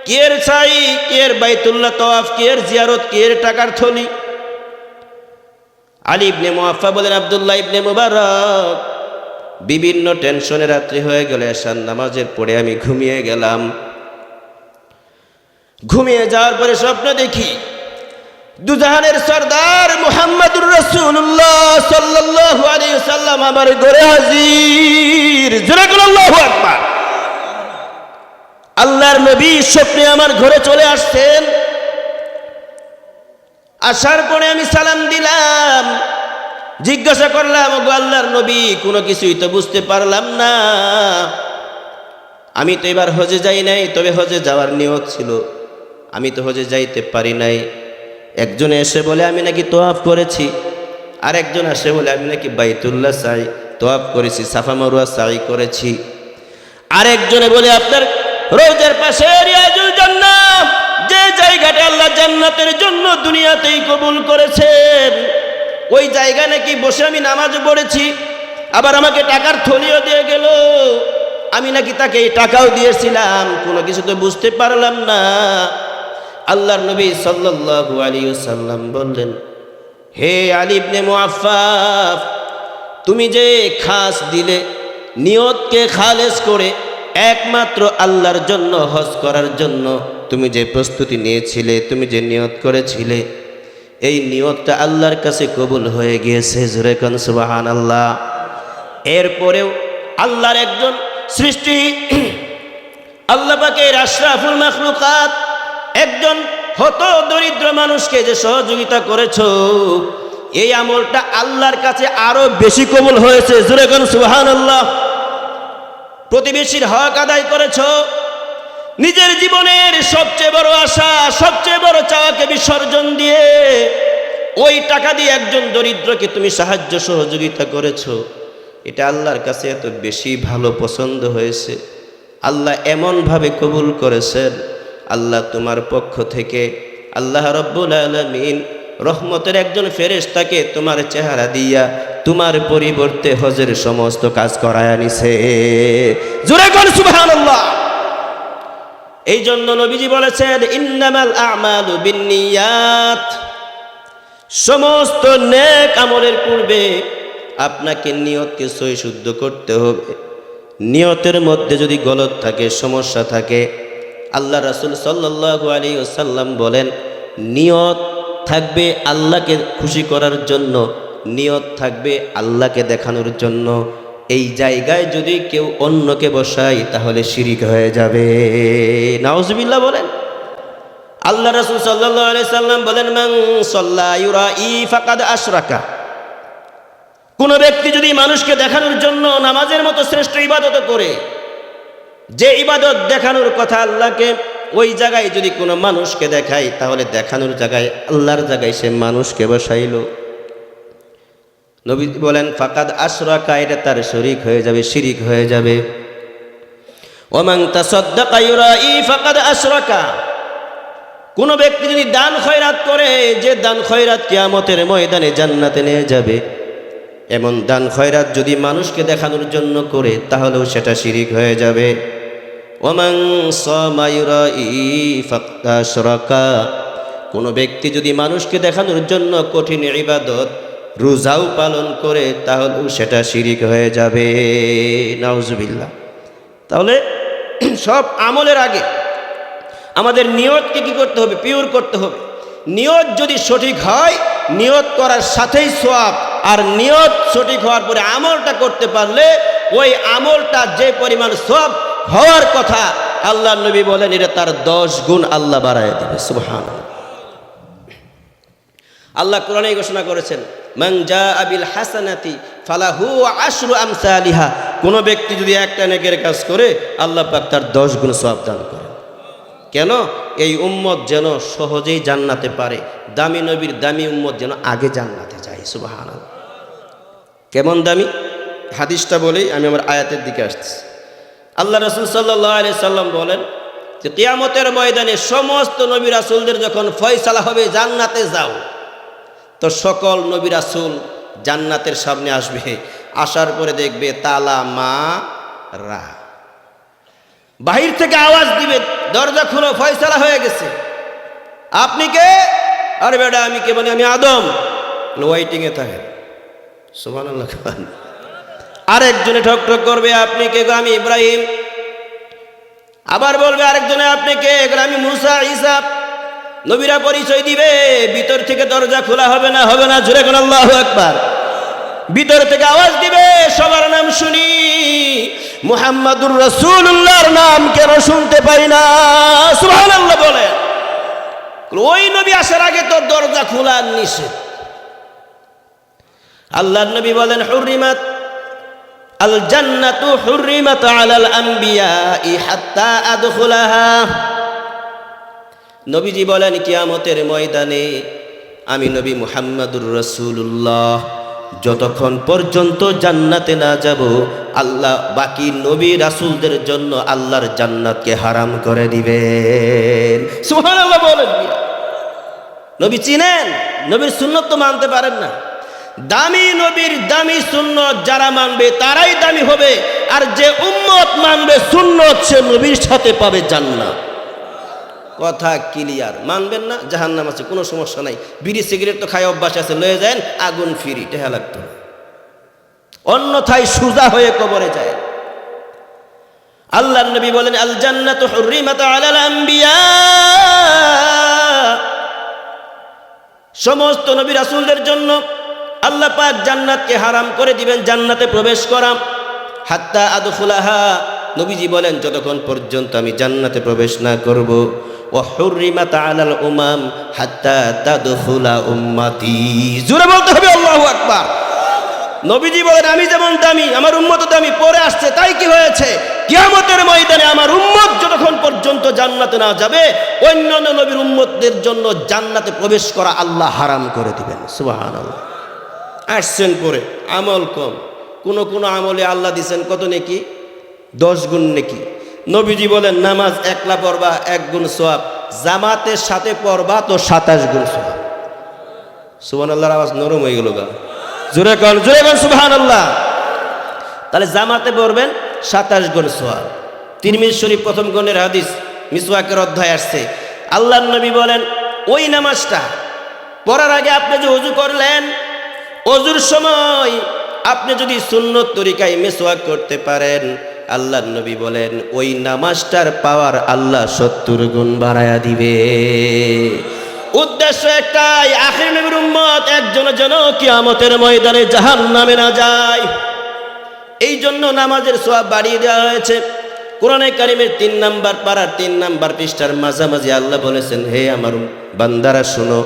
কি এর চাই, কি এর বাইতুল্লাহ তওয়াফ, কি এর জিয়ারত, কি এর টাকার থলি। আলী ইবনে মুআফফা বলেন, আব্দুল্লাহ ইবনে মুবারক, বিভিন্ন টেনশনে রাত্রি হয়ে গেল, এশার নামাজের পরে আমি ঘুমিয়ে গেলাম। ঘুমিয়ে যাওয়ার পরে স্বপ্ন দেখি দুজাহানের সরদার মুহাম্মদুর রাসূলুল্লাহ সাল্লাল্লাহু আলাইহি ওয়াসাল্লাম আমার ঘরে হাজির। জোরে বলো আল্লাহু আকবার। আল্লাহর নবী স্বপ্নে আমার ঘরে চলে আসছেন। আসার পরে আমি সালাম দিলাম, জিজ্ঞাসা করলাম, ওগো আল্লাহর নবী, কোনো কিছুই তো বুঝতে পারলাম না। আমি তো এবার হজে যাই নাই, তবে হজে যাওয়ার নিয়ত ছিল, আমি তো হজে যাইতে পারি নাই। একজনে এসে বলে আমি নাকি তোয়াফ করেছি, আর একজন এসে বলে আমি নাকি বাইতুল্লাহ সাই তোয়াফ করেছি, সাফা মারওয়া সাই করেছি। আর একজনে বলে আপনার রওজার পাশে রিয়াজুল জান্নাত, যে জায়গাটা আল্লাহ জান্নাতের জন্য দুনিয়াতেই কবুল করেছেন, ওই জায়গা নাকি বসে আমি নামাজ পড়েছি, আবার আমাকে টাকার থলিও দিয়ে গেল, আমি নাকি তাকে এই টাকাও দিয়েছিলাম, কোনো কিছু তো বুঝতে পারলাম না। আল্লাহর নবী সাল্লাল্লাহু আলাইহি ওয়াসাল্লাম বললেন, হে আলী ইবনে মুআফফাফ, তুমি যে খাস দিলে, নিয়তকে খালেস করে একমাত্র আল্লাহর জন্য হজ করার জন্য তুমি যে প্রস্তুতি নিয়েছিলে, তুমি যে নিয়ত করেছিলে, এই নিয়তটা আল্লাহর কাছে কবুল হয়ে গিয়েছে। জোরে কোন সুবহানাল্লাহ। এরপরেও আল্লাহর একজন সৃষ্টি, আল্লাহ পাকের আশরাফুল মাখলুকাত, একজন হত দরিদ্র মানুষকে যে সহযোগিতা করেছো, এই আমলটা আল্লাহর কাছে আরো বেশি কবুল হয়েছে। জোরে কোন সুবহানাল্লাহ। প্রতিবেশীর হক আদায় করেছো, নিজের জীবনের সবচেয়ে বড় আশা, সবচেয়ে বড় চাওয়াকে বিসর্জন দিয়ে ওই টাকা দিয়ে একজন দরিদ্রকে তুমি সাহায্য সহযোগিতা করেছো, এটা আল্লাহর কাছে এত বেশি ভালো পছন্দ হয়েছে। আল্লাহ এমনভাবে কবুল করেছেন, আল্লাহ তোমার পক্ষ থেকে আল্লাহ রব্বুল আলামিন রহমতের একজন ফেরেশতাকে তোমার চেহারা দিয়া তোমার পরিবর্তে হজের সমস্ত কাজ করায় আনিছে। জোরে কোন সুবহানাল্লাহ। এই জন্য নবীজি বলেছেন, ইন্নামাল আমালু বিন্নিয়াত, সমস্ত নেক আমলের পূর্বে আপনাকে নিয়তকে সহি শুদ্ধ করতে হবে। নিয়তের মধ্যে যদি গলত থাকে, সমস্যা থাকে, আল্লাহ রাসূল সাল্লাল্লাহু আলাইহি ওয়াসাল্লাম বলেন, নিয়ত থাকবে আল্লাহকে খুশি করার জন্য, নিয়ত থাকবে আল্লাহকে দেখানোর জন্য। এই জায়গায় যদি কেউ অন্যকে বসায় তাহলে শিরিক হয়ে যাবে। নাউজুবিল্লাহ বলেন। আল্লাহ রাসূল সাল্লাল্লাহু আলাইহি সাল্লাম বলেন, মান সাল্লা ইউরাই ফাকাদ আশরাকা, কোন ব্যক্তি যদি মানুষকে দেখানোর জন্য নামাজের মতো শ্রেষ্ঠ ইবাদত করে, যে ইবাদত দেখানোর কথা আল্লাহকে, ওই জায়গায় যদি কোনো মানুষকে দেখায়, তাহলে দেখানোর জায়গায় আল্লাহর জায়গায় সে মানুষকে বসাইলো। নবী বলেন, ফাকাদ আশরাকা, এটা তার শরীক হয়ে যাবে, শিরিক হয়ে যাবে। ওমান তাসাদ্দাকা ইউরাই ফাকাদ আশরাকা, কোন ব্যক্তি যদি দান খয়রাত করে, যে দান খয়রাত কিয়ামতের ময়দানে জান্নাতে নিয়ে যাবে, এমন দান খয়রাত যদি মানুষকে দেখানোর জন্য করে, তাহলেও সেটা শিরিক হয়ে যাবে। ওমান সামা ইউরাই ফাকাদ আশরাকা, কোন ব্যক্তি যদি মানুষকে দেখানোর জন্য কঠিন ইবাদত রোজাও পালন করে, তাহলেও সেটা শিরিক হয়ে যাবে। নাউজুবিল্লাহ। তাহলে সব আমলের আগে আমাদের নিয়তকে কি করতে হবে? পিওর করতে হবে। নিয়ত যদি সঠিক হয়, নিয়ত করার সাথেই সওয়াব, আর নিয়ত সঠিক হওয়ার পরে আমলটা করতে পারলে ওই আমলটা যে পরিমাণ সওয়াব হওয়ার কথা, আল্লাহর নবী বলেন, এটা তার 10 গুণ আল্লাহ বাড়ায় দেবে। সুবহানাল্লাহ। আল্লাহ কোরআনে ঘোষণা করেছেন, মান জাআ বিল হাসানাতি ফালাহু আশরু আমসালিহা, কোন ব্যক্তি যদি একটা নেকের কাজ করে, আল্লাহ পাক তার 10 গুণ সওয়াব দান করেন। কেন? এই উম্মত যেন সহজেই জান্নাতে পারে, দামি নবীর দামি উম্মত যেন আগে জান্নাতে যায়। সুবহানাল্লাহ। কেমন দামি? হাদিসটা বলেই আমি আমার আয়াতের দিকে আসছি। আল্লাহ রাসূল সাল্লাল্লাহু আলাইহি সাল্লাম বলেন যে, কিয়ামতের ময়দানে সমস্ত নবী রাসূলদের যখন ফয়সালা হবে জান্নাতে যাও, তো সকল নবী রাসূল জান্নাতের সামনে আসবে। আসার পরে দেখবে তালা মারা, বাহির থেকে আওয়াজ দিবে, দরজা খুলো, ফয়সালা হয়ে গেছে। আপনি কে? আরে বেটা আমি কে? বলি আমি আদম। ওয়েটিং এ থাকেন। সুবহানাল্লাহ। আরেকজনে ঠক ঠক করবে, আপনি কে? আমি ইব্রাহিম। আবার বলবে আরেকজনে, আপনি কে? আমি মুসা, ঈসা। নবীরা পরিচয় দিবে, ভিতর থেকে দরজা খোলা হবে না, হবে না। জোরে কোন আল্লাহু আকবার। ভিতর থেকে আওয়াজ দিবে, সবার নাম শুনি, মুহাম্মাদুর রাসূলুল্লাহর নাম কেন শুনতে পাই না? সুবহানাল্লাহ বলেন। ওই নবী আসার আগে তো দরজা খোলা নিষেধ। আল্লাহর নবী বলেন, হুররিমাত আল জান্নাতু হুররিমাত আলাল আম্বিয়াই হাত্তা আদখুলাহা। নবীজি বলেন, কিয়ামতের ময়দানে আমি নবী মুহাম্মাদুর রাসূলুল্লাহ যতক্ষণ পর্যন্ত জান্নাতে না যাব, আল্লাহ বাকি নবী রাসূলদের জন্য আল্লাহর জান্নাতকে হারাম করে দিবেন। সুবহানাল্লাহ বলেন। নবী চিনেন, নবীর সুন্নত তো মানতে পারেন না। দামি নবীর দামি সুন্নত যারা মানবে তারাই দামি হবে, আর যে উম্মত মানবে সুন্নত সে নবীর সাথে পাবে জান্নাত। কথা ক্লিয়ার। মানবেন না, জাহান্নাম আছে, কোনো সমস্যা নাই। বিড়ি সিগারেট তো খায় অভ্যাস আছে, লয়ে যায় আগুন ফিরি, টেহা লাগতো না, অন্যথায় সুজা হয়ে কবরে যায়। আল্লাহর নবী বলেন, আল জান্নাতু হুররিমাত আলাল আম্বিয়া। সমস্ত নবী রাসূলদের জন্য আল্লাহ পাক জান্নাতকে হারাম করে দিবেন জান্নাতে প্রবেশ করা। হাত্তা আদখুলাহা, নবীজি বলেন যতক্ষণ পর্যন্ত আমি জান্নাতে প্রবেশ না করব। ওয়া হুররিমাত আলাল উমাম হাত্তা তাদখুলা উম্মতি। জোরে বলতে হবে আল্লাহু আকবার। নবীজি বলেন, আমি যেমন দামি আমার উম্মত দামি। পরে আসছে, তাই কি হয়েছে? কিয়ামতের ময়দানে আমার উম্মত যতক্ষণ পর্যন্ত জান্নাতে না যাবে, অন্যান্য নবীর উম্মতদের জন্য জান্নাতে প্রবেশ করা আল্লাহ হারাম করে দিবেন। সুবহানাল্লাহ। আসছেন পরে, আমল কম, কোন আমলে আল্লাহ দিছেন কত নেকি? 10 গুণ নেকি। নবীজি বলেন, নামাজ একলা পড়বা 1 গুণ সওয়াব, জামাতের সাথে পড়বা তো 27 গুণ সওয়াব। সুবহানাল্লাহর আওয়াজ নরম হয়ে গেল গা। জোরে কোন সুবহানাল্লাহ। তাহলে জামাতে পড়বেন 27 গুণ সওয়াব। তিরমিজি শরীফ প্রথম গণের হাদিস, মিসওয়াকের অধ্যায় আসছে। আল্লাহর নবী বলেন, ওই নামাজটা পড়ার আগে আপনি যে ওযু করলেন, ওযুর সময় আপনি যদি সুন্নত তরিকায় মিসওয়াক করতে পারেন, আল্লাহর নবী বলেন ওই নামাজটার পাওয়ার আল্লাহ 70 গুণ বাড়ায়া দিবে। উদ্দেশ্য একটাই, আখির নবীর উম্মত একজনের যেন কিয়ামতের ময়দানে জাহান্নামে না যায়। এই জন্য নামাজের সওয়াব বাড়িয়ে দেওয়া হয়েছে। কোরআনে কারিমের 3 নাম্বার পারার 3 নাম্বার পৃষ্ঠার মাঝামাঝি আল্লাহ বলেছেন, হে আমার বান্দারা শোনো,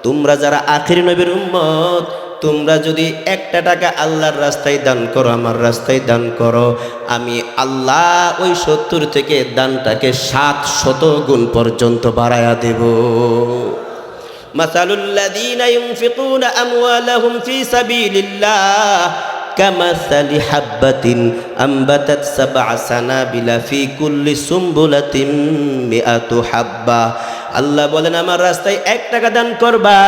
তোমরা যারা আখির নবীর উম্মত, তোমরা যদি 1 টাকা আল্লাহর রাস্তায় দান করো, আমার রাস্তায় দান করো, আমি আল্লাহ ওই 70 থেকে দানটাকে 700 গুণ পর্যন্ত বাড়ায়া দেব। মাসালুল্লাযীনা ইউনফিকুনা আমওয়ালাহুম ফী সাবিলিল্লাহ কামাসালি হাব্বাতিন আম্বাতাত 7 সানাবিলা ফী কুল্লি সুম্বুলাতিন মিআতু হাব্বা। আল্লাহ বলেন, আমার রাস্তায় 1 টাকা দান করবা,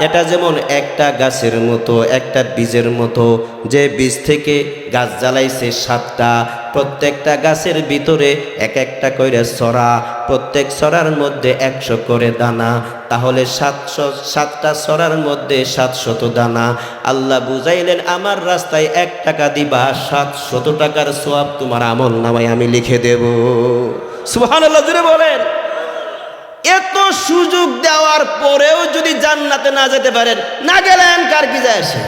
এটা যেমন একটা গাছের মতো, একটা বীজের মতো, যে বীজ থেকে গাছ জ্বালাইছে 7টা, প্রত্যেকটা গাছের ভিতরে এক একটা করে ছড়া, প্রত্যেক ছড়ার মধ্যে 100 করে দানা, তাহলে 700 ছড়ার মধ্যে 700 দানা। আল্লাহ বুঝাইলেন, আমার রাস্তায় 1 টাকা দিবা, 700 টাকার সওয়াব তোমার আমল নামায় আমি লিখে দেব। সুবহানাল্লাহ জুড়ে বলেন। এত সুযোগ দেওয়ার পরেও যদি জান্নাতে না যেতে পারেন, না গেলেন কার কি যায় আসে?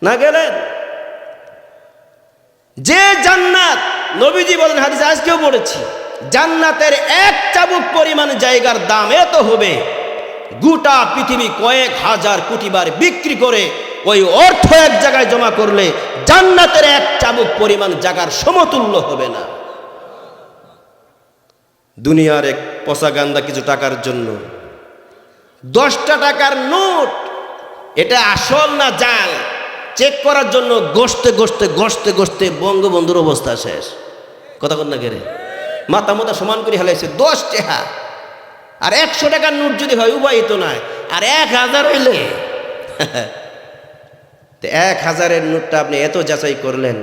না গেলেন যে জান্নাত, নবীজি বলেন হাদিসে আজকেও পড়েছি, জান্নাতের 1 চাবুক পরিমাণ জায়গার দাম এত হবে, গোটা পৃথিবী কয়েক হাজার কোটি বার বিক্রি করে ওই অর্থ এক জায়গায় জমা করলে জান্নাতের 1 চাবুক পরিমাণ জায়গার সমতুল্য হবে না। দুনিয়ার এক পচা গান্দা কিছু টাকার জন্য 10টা টাকার নোট, এটা আসল না জাল চেক করার জন্য গসতে গসতে গসতে গসতে বঙ্গবন্ধুর অবস্থা শেষ। কথা কন না কেরে, মাথা মাথা সমান করে হেলাইছে 10 টাকা। আর 100 টাকার নোট যদি হয় উপায় তো নাই, আর 1000 হইলে 1000-এর নোটটা আপনি এত যাচাই করলেন,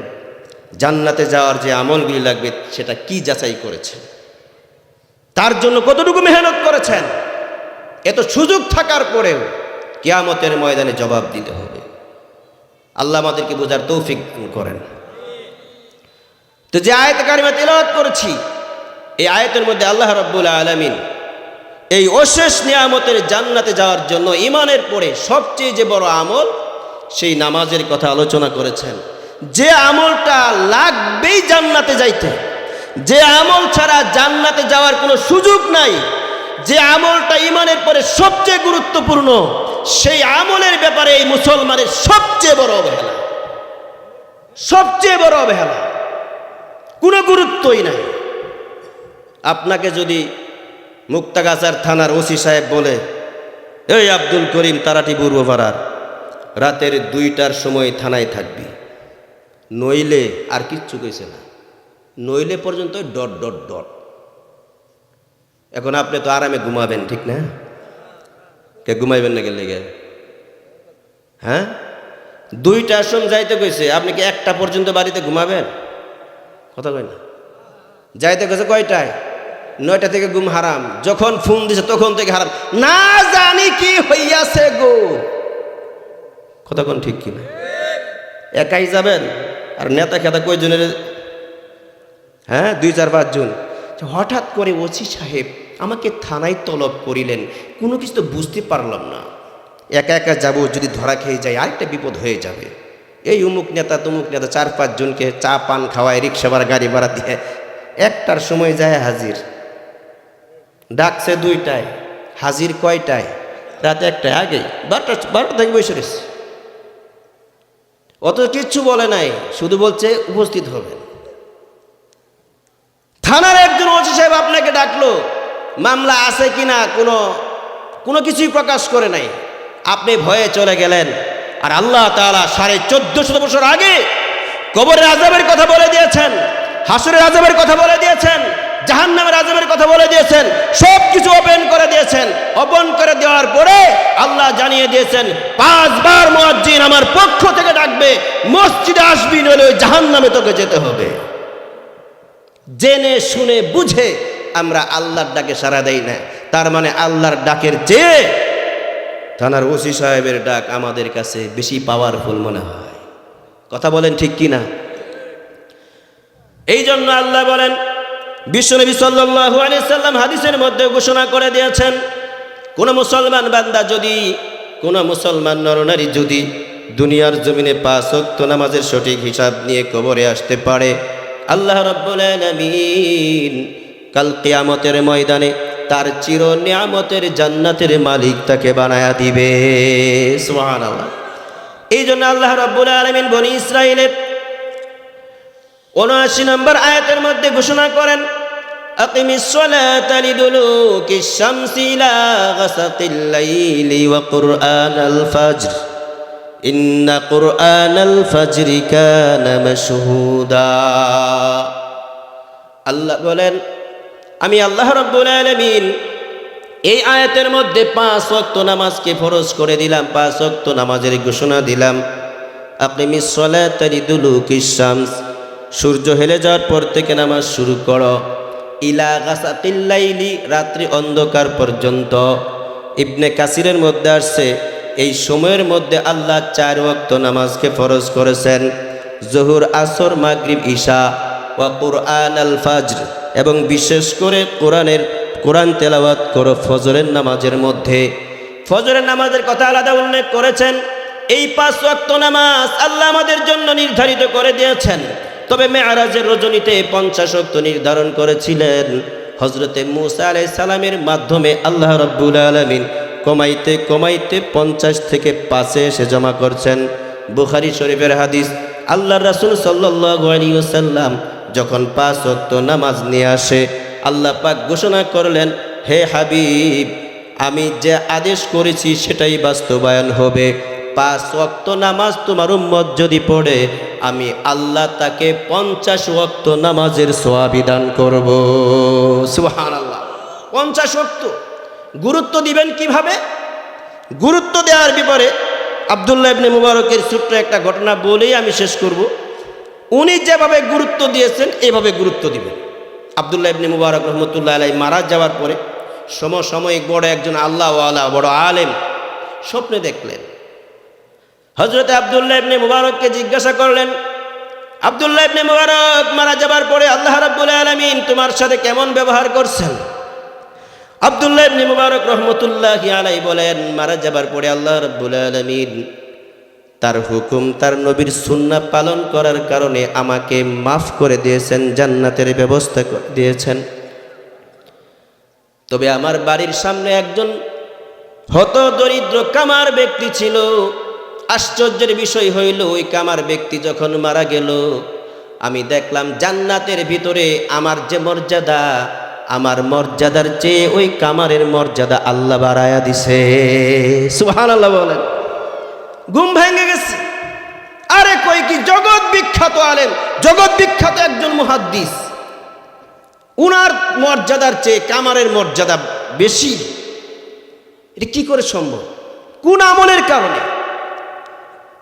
জান্নাতে যাওয়ার যে আমলগুলি লাগবে সেটা কি যাচাই করেছেন, তার জন্য কতটুকু মেহনত করেছেন, এত সুযোগ থাকার পরেও কিয়ামতের ময়দানে জবাব দিতে হবে। আল্লাহ আমাদেরকে বোঝার তৌফিক করেন। তো যে আয়াত কারিমা তেলাওয়াত করেছি, এই আয়াতের মধ্যে আল্লাহ রাব্বুল আলামিন এই অশেষ নিয়ামতের জান্নাতে যাওয়ার জন্য ঈমানের পরে সবচেয়ে যে বড় আমল সেই নামাজের কথা আলোচনা করেছেন। যে আমলটা লাগবেই জান্নাতে যাইতে, যে আমল ছাড়া জান্নাতে যাওয়ার কোনো সুযোগ নাই, যে আমলটা ঈমানের পরে সবচেয়ে গুরুত্বপূর্ণ, সেই আমলের ব্যাপারে এই মুসলমানের সবচেয়ে বড় অবহেলা, সবচেয়ে বড় অবহেলা, কোনো গুরুত্বই নাই। আপনাকে যদি মুক্তাগাছার থানার ওসি সাহেব বলে, এই আব্দুল করিম তারাটি পূর্বপাড়ার রাতের 2টার সময় থানায় থাকবি, নইলে আর কিচ্ছু কইছে না, নইলে পর্যন্ত ডট ডট ডট। এখন আপনি তো আরামে ঘুমাবেন, ঠিক না? কে ঘুমাইবেন না গেলে গে? হ্যাঁ, 2টার সময় যাইতে কইছে, আপনি কি 1টা পর্যন্ত বাড়িতে ঘুমাবেন? কথা কই না। যাইতে কইছে কয়টায়? 9টা থেকে ঘুম হারাম। যখন ফোন দিছে তখন থেকে হারাম, না জানি কি হইয়াছে গো। কথা কোন ঠিক কিনা? একাই যাবেন? আর নেতা খেতা কয়জনের? হ্যাঁ, 2-4-5 জন। হঠাৎ করে ওসি সাহেব আমাকে থানায় তলব করিলেন, কোনো কিছু তো বুঝতে পারলাম না, একা একা যাব, যদি ধরা খেয়ে যায় আরেকটা বিপদ হয়ে যাবে। এই অমুক নেতা তমুক নেতা 4-5 জনকে চা পান খাওয়ায়, রিক্সা ভাড়া গাড়ি ভাড়া দিয়ে 1টার সময় যায় হাজির। ডাকছে 2টায়, হাজির কয়টায়? রাত 1টায়, আগে 12টা থেকে বসে রয়েছে। অত কিচ্ছু বলে নাই, শুধু বলছে উপস্থিত হবেন। থানার একজন ওসি সাহেব আপনাকে ডাকলো, মামলা আছে কিনা কোনো কিছুই প্রকাশ করে নাই, আপনি ভয়ে চলে গেলেন। আর আল্লাহ তাআলা 1450 বছর আগে কবরের আযাবের কথা বলে দিয়েছেন, হাসরের আযাবের কথা বলে দিয়েছেন, জাহান্নামের আযাবের কথা বলে দিয়েছেন, সব কিছু ওপেন করে দিয়েছেন। ওপেন করে দেওয়ার পরে আল্লাহ জানিয়ে দিয়েছেন 5 বার মুয়াজ্জিন আমার পক্ষ থেকে ডাকবে, মসজিদে আসবি, নইলে ওই জাহান্নামে তোকে যেতে হবে। জেনে শুনে বুঝে আমরা আল্লাহর ডাকে সাড়া দেই না, তার মানে আল্লাহর ডাকের চেয়ে থানার ওসি সাহেবের ডাক আমাদের কাছে বেশি পাওয়ারফুল মনে হয়। কথা বলেন ঠিক কিনা? এই জন্য আল্লাহ বলেন, বিশ্বনবী সাল্লাল্লাহু আলাইহি সাল্লাম হাদিসের মধ্যে ঘোষণা করে দিয়েছেন, কোন মুসলমান বান্দা যদি, কোন মুসলমান নরনারী যদি দুনিয়ার জমিনে 5 ওয়াক্ত নামাজের সঠিক হিসাব নিয়ে কবরে আসতে পারে, আল্লাহ রাব্বুল আলামিন কাল কিয়ামতের ময়দানে তার চির নিয়ামতের জান্নাতের মালিক তাকে বানায়া দিবে। সুবহানাল্লাহ। এই জন্য আল্লাহ রাব্বুল আলামিন বনি ইসরাইলের 79 নম্বর আয়াতের মধ্যে ঘোষণা করেন, আকিমিস সালাতা লিদুলুকিশ শামসি ইলা গাসাকিল লাইলি ওয়া কুরআনাল ফাজর ইন্না কুরআনাল ফাজরি কানা মাশহুদা। আল্লাহ বলেন, আমি আল্লাহ রাব্বুল আলামিন এই আয়াতের মধ্যে 5 ওয়াক্ত নামাজকে ফরজ করে দিলাম, 5 ওয়াক্ত নামাজের ঘোষণা দিলাম। আকিমিস সালাতা লিদুলুকিশ শামস, সূর্য হেলে যাওয়ার পর থেকে নামাজ শুরু করো, ইলা গাসাকিল লাইলি, রাত্রি অন্ধকার পর্যন্ত। ইবনে কাসিরের মধ্যে আসছে এই সময়ের মধ্যে আল্লাহ 4 ওয়াক্ত নামাজকে ফরজ করেছেন, জোহর, আসর, মাগরিব, ঈশা, ওয়া কুরআনাল ফাজর, এবং বিশেষ করে কোরআন তেলাওয়াত করো ফজরের নামাজের মধ্যে। ফজরের নামাজের কথা আলাদা উল্লেখ করেছেন। এই 5 ওয়াক্ত নামাজ আল্লাহ আমাদের জন্য নির্ধারিত করে দিয়েছেন, তবে মেরাজের রজনীতে 50 ওয়াক্ত নির্ধারণ করেছিলেন। হযরতে মূসা আলাইহিস সালামের মাধ্যমে আল্লাহ রাব্বুল আলামিন কমাইতে কমাইতে 50 থেকে 5-এ এসে জমা করছেন। বুখারী শরীফের হাদিস, আল্লাহর রাসূল সাল্লাল্লাহু আলাইহি ওয়াসাল্লাম যখন 5 ওয়াক্ত নামাজ নিয়ে আসে, আল্লাহ পাক ঘোষণা করলেন, হে হাবিব, আমি যে আদেশ করেছি সেটাই বাস্তবায়ন হবে। 5 ওয়াক্ত নামাজ তোমার উম্মত যদি পড়ে, আমি আল্লাহ তাকে 50 ওয়াক্ত নামাজের সওয়াব দান করব। সুবহানাল্লাহ। 50 ওয়াক্ত গুরুত্ব দিবেন কিভাবে? গুরুত্ব দেওয়ার ব্যাপারে আব্দুল্লাহ ইবনে মুবারকের ছোট্ট একটা ঘটনা বলেই আমি শেষ করব। উনি যেভাবে গুরুত্ব দিয়েছেন এভাবে গুরুত্ব দিবেন। আব্দুল্লাহ ইবনে মুবারক রহমতুল্লাহ আলাইহি মারা যাওয়ার পরে সমসাময়িক বড় একজন আল্লাহওয়ালা বড় আলেম স্বপ্নে দেখলেন। হযরত আব্দুল্লাহ ইবনে মুবারককে জিজ্ঞাসা করলেন, আব্দুল্লাহ ইবনে মুবারক মারা যাবার পরে আল্লাহ রাব্বুল আলামিন তোমার সাথে কেমন ব্যবহার করছেন? আব্দুল্লাহ ইবনে মুবারক রহমতুল্লাহি আলাইহি বলেন, মারা যাবার পরে আল্লাহ রাব্বুল আলামিন তার হুকুম তার নবীর সুন্নাহ পালন করার কারণে আমাকে মাফ করে দিয়েছেন, জান্নাতের ব্যবস্থা দিয়েছেন। তবে আমার বাড়ির সামনে একজন হতদরিদ্র কামার ব্যক্তি ছিল। আশ্চর্যের বিষয় হইল, ওই কামার ব্যক্তি যখন মারা গেল, আমি দেখলাম জান্নাতের ভিতরে আমার যে মর্যাদা, আমার মর্যাদার চেয়ে ওই কামারের মর্যাদা আল্লাহ বাড়ায়া দিছে। সুবহানাল্লাহ বলেন। ঘুম ভেঙে গেছে। আরে কই কি জগৎ বিখ্যাত আলেম, জগৎ বিখ্যাত একজন মুহাদ্দিস, উনার মর্যাদার চেয়ে কামারের মর্যাদা বেশি। এটা কি করে সম্ভব? কোন আমলের কারণে?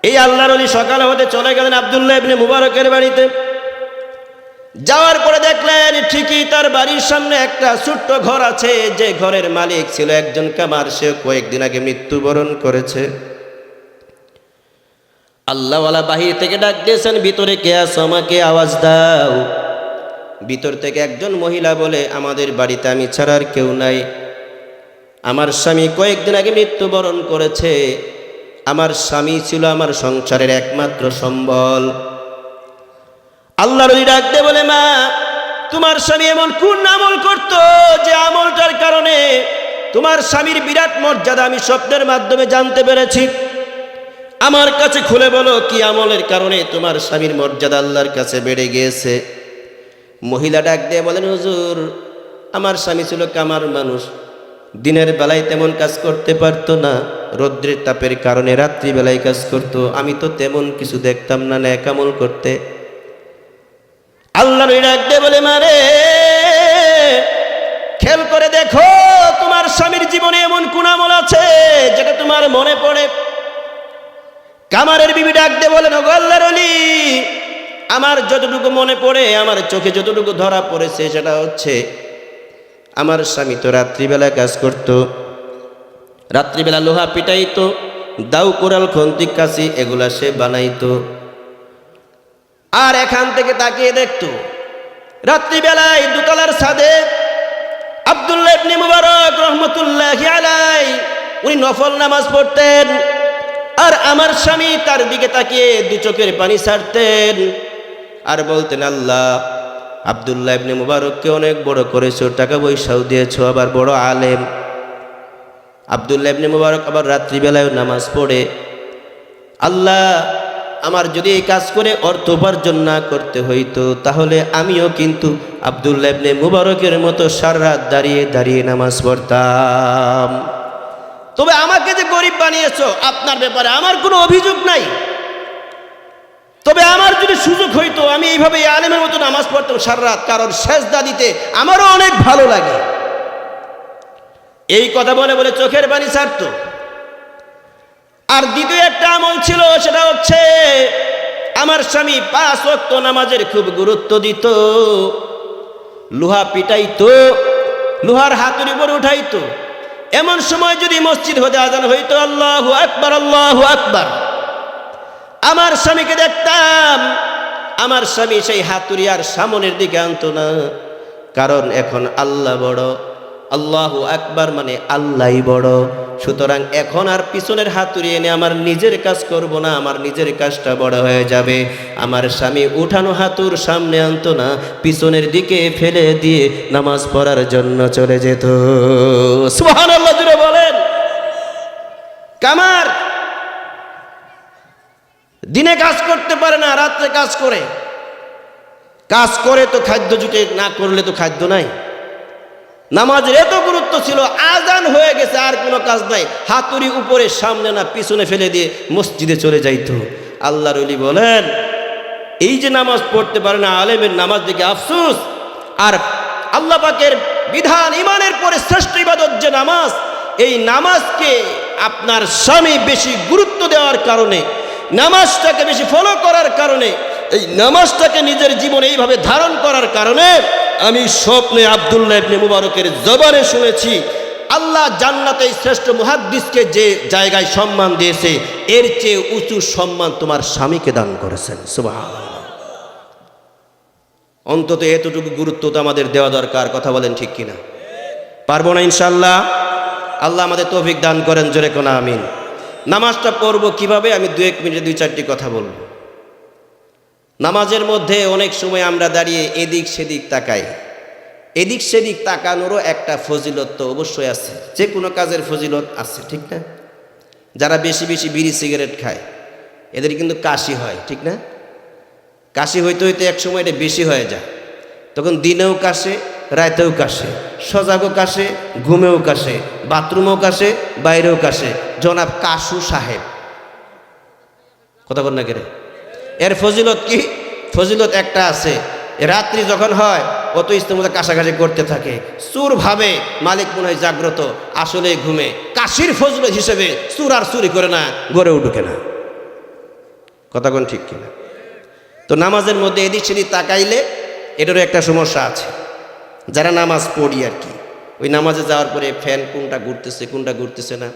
এই আল্লাহর ওলি সকালে হতে চলে গেলেন আব্দুল্লাহ ইবনে মুবারকের বাড়িতে। যাওয়ার পরে দেখলেন ঠিকই তার বাড়ির সামনে একটা ছোট্ট ঘর আছে, যে ঘরের মালিক ছিল একজন কামার, সে কয়েকদিন আগে মৃত্যুবরণ করেছে। আল্লাহওয়ালা বাহির থেকে ডাক দিয়েছেন, ভিতরে কে আছো, আমাকে আওয়াজ দাও। ভিতর থেকে একজন মহিলা বলে, আমাদের বাড়িতে আমি ছাড়া আর কেউ নাই, আমার স্বামী কয়েকদিন আগে মৃত্যুবরণ করেছে, আমার স্বামী ছিল আমার সংসারের একমাত্র সম্বল। আল্লাহর ওলি ডাক দিয়ে বলে, মা, তোমার স্বামী এমন কোন আমল করত যে আমলটার কারণে তোমার স্বামীর বিরাট মর্যাদা আমি স্বপ্নের মাধ্যমে জানতে পেরেছি? আমার কাছে খুলে বলো, কি আমলের কারণে তোমার স্বামীর মর্যাদা আল্লাহর কাছে বেড়ে গিয়েছে? মহিলা ডাক দিয়ে বলেন, হুজুর, আমার স্বামী ছিল কামার মানুষ, দিনের বেলায় তেমন কাজ করতে পারতো না, রৌদ্রের তাপের কারণে রাত্রিবেলায় কাজ করত, আমি তো তেমন কিছু দেখতাম না ন্যাক আমল করতে। আল্লাহর ওলি ডাক দিয়ে বলে, মারে, খেয়াল করে দেখো তোমার স্বামীর জীবনে এমন কোন আমল আছে যেটা তোমার মনে পড়ে? কামারের বিবি ডাক দিয়ে বলেন, ওগো আল্লাহর ওলি, আমার যতটুকু মনে পড়ে, আমার চোখে যতটুকু ধরা পড়েছে, সেটা হচ্ছে আমার স্বামী তো রাত্রিবেলা কাজ করত, রাত্রিবেলা লোহা পিটাইতো, দাউ কোরাল খন্তি কাশি এগুলা সে বানাইতো, আর এখান থেকে তাকিয়ে দেখতো রাত্রিবেলায় দোতলার ছাদে আব্দুল্লাহ ইবনে মুবারক রহমতুল্লাহি আলাইহি উনি নফল নামাজ পড়তেন, আর আমার স্বামী তার দিকে তাকিয়ে দু চোখের পানি ছাড়তেন আর বলতেন, আল্লাহ, আব্দুল্লাহ ইবনে মুবারককে অনেক বড় করেছো, টাকা পয়সাও দিয়েছো, আবার বড় আলেম। আব্দুল্লাহ ইবনে মুবারক আবার রাত্রিবেলায় নামাজ পড়ে, আল্লাহ, আমার যদি এই কাজ করে অর্থ উপার্জন না করতে হইতো, তাহলে আমিও কিন্তু আব্দুল্লাহ ইবনে মুবারকের মতো সারা রাত দাঁড়িয়ে দাঁড়িয়ে নামাজ পড়তাম। তবে আমাকে যে গরিব বানিয়েছো, আপনার ব্যাপারে আমার কোনো অভিযোগ নাই, তবে আমার যদি সুযোগ হইতো আমি এইভাবে আলেমের মতো নামাজ পড়তাম সারা রাত, কারণ সেজদা দিতে আমারও অনেক ভালো লাগে। এই কথা বলে বলে চোখের পানি ছাড়তো। আর দ্বিতীয় একটা আমল ছিল, সেটা হচ্ছে আমার স্বামী 5 ওয়াক্ত নামাজের খুব গুরুত্ব দিত, লোহা পিটাইতো, লোহার হাতুড়ি উপরে উঠাইতো। এমন সময় যদি মসজিদ হতে আজান হইতো, আল্লাহু আকবার, আল্লাহু আকবার, আমার স্বামীকে দেখতাম, আমার স্বামী সেই হাতুড়ি আর সামনের দিকে আনতো না, কারণ এখন আল্লাহ বড়, আল্লাহু আকবার মানে আল্লাহই বড়, সুতরাং এখন আর পিছনের হাতুড়ি এনে আমার নিজের কাজ করব না, আমার নিজের কাজটা বড় হয়ে যাবে। আমার স্বামী উঠানো হাতুর সামনে আনতো না, পিছনের দিকে ফেলে দিয়ে নামাজ পড়ার জন্য চলে যেত। সুবহানাল্লাহ জুড়ে বলেন। কামার দিনে কাজ করতে পারে না, রাত্রে কাজ করে, কাজ করে তো খাদ্য জুটে, না করলে তো খাদ্য নাই। নামাজের এত গুরুত্ব ছিল, আজান হয়ে গেছে আর কোনো কাজ নাই, হাতুড়ি উপরে সামনে না পিছনে ফেলে দিয়ে মসজিদে চলে যাইতো। আল্লাহর ওলি বলেন, এই যে নামাজ পড়তে পারে না, আলেমের নামাজ দেখে আফসোস। আর আল্লাহ পাকের বিধান, ইমানের পরে শ্রেষ্ঠ ইবাদত যে নামাজ, এই নামাজকে আপনার স্বামী বেশি গুরুত্ব দেওয়ার কারণে, নামাজটাকে বেশি ফলো করার কারণে, এই নামাজটাকে নিজের জীবনে এইভাবে ধারণ করার কারণে আমি স্বপ্নে আব্দুল্লাহ ইবনে মুবারকের জবানে শুনেছি, আল্লাহ জান্নাতে শ্রেষ্ঠ মুহাদ্দিসকে যে জায়গায় সম্মান দিয়েছে, এর চেয়ে উঁচু সম্মান তোমার স্বামীকে দান করেছেন। সুবহানাল্লাহ। অন্তত এতটুকু গুরুত্ব তো আমাদের দেওয়া দরকার। কথা বলেন ঠিক কিনা? পারবো না ইনশাআল্লাহ? আল্লাহ আমাদের তৌফিক দান করেন, জোরে কোন আমিন। নামাজটা পড়বো কিভাবে, আমি 2-1 মিনিটে 2-4টি কথা বলবো। নামাজের মধ্যে অনেক সময় আমরা দাঁড়িয়ে এদিক সেদিক তাকাই। এদিক সেদিক তাকানোরও একটা ফজিলত তো অবশ্যই আছে, যে কোনো কাজের ফজিলত আছে, ঠিক না? যারা বেশি বেশি বিড়ি সিগারেট খায় এদের কিন্তু কাশি হয়, ঠিক না? কাশি হইতে হইতে এক সময় এটা বেশি হয়ে যায়, তখন দিনেও কাশে, রাতেও কাশে, সজাগও কাশে, ঘুমেও কাশে, বাথরুমেও কাশে, বাইরেও কাশে। জনাব কাশু সাহেব, কথা বল না কেরে? এর ফজিলত কি? ফজিলত একটা আছে, রাত্রি যখন হয় অত ইস্তেমতো কাশাকাশি করতে থাকে, চুর ভাবে মালিক মনে হয় জাগ্রত, আসলে ঘুমে। কাশির ফজিলত হিসেবে চুর আর চুরি করে না, গড়েও ঢুকে না। কথা কোন ঠিক কিনা? তো নামাজের মধ্যে এদিক সেদিক তাকাইলে এটারও একটা সমস্যা আছে। যারা নামাজ পড়ি আর কি, ওই নামাজে যাওয়ার পরে ফ্যান কোনটা ঘুরতেছে কোনটা ঘুরতেছে না,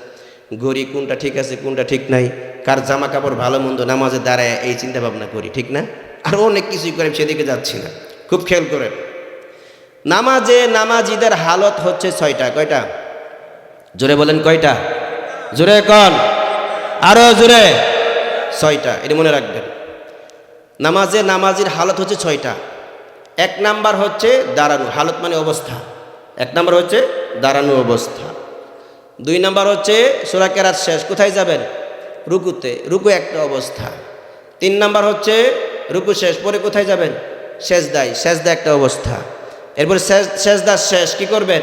ঘড়ি কোনটা ঠিক আছে কোনটা ঠিক নাই, কার জামা কাপড় ভালো মন্দ নামাজে দাঁড়ায় এই চিন্তা ভাবনা করি, ঠিক না? আর অনেক কিছুই করে, সেদিকে যাচ্ছি না, খুব খেয়াল করেন। নামাজে নামাজিদের হালত হচ্ছে 6টা। কয়টা? জোরে বলেন কয়টা? জোরে কন, আরো জোরে। 6টা, এটা মনে রাখবেন। নামাজে নামাজির হালত হচ্ছে 6টা। 1 নাম্বার হচ্ছে দাঁড়ানো হালত, মানে অবস্থা। 1 নাম্বার হচ্ছে দাঁড়ানো অবস্থা। 2 নাম্বার হচ্ছে সূরা কেরাত শেষ, কোথায় যাবেন? রুকুতে, রুকু একটা অবস্থা। 3 নাম্বার হচ্ছে রুকু শেষ, পরে কোথায় যাবেন? সেজদায়, সেজদা একটা অবস্থা। এরপরে সেজদা শেষ কি করবেন?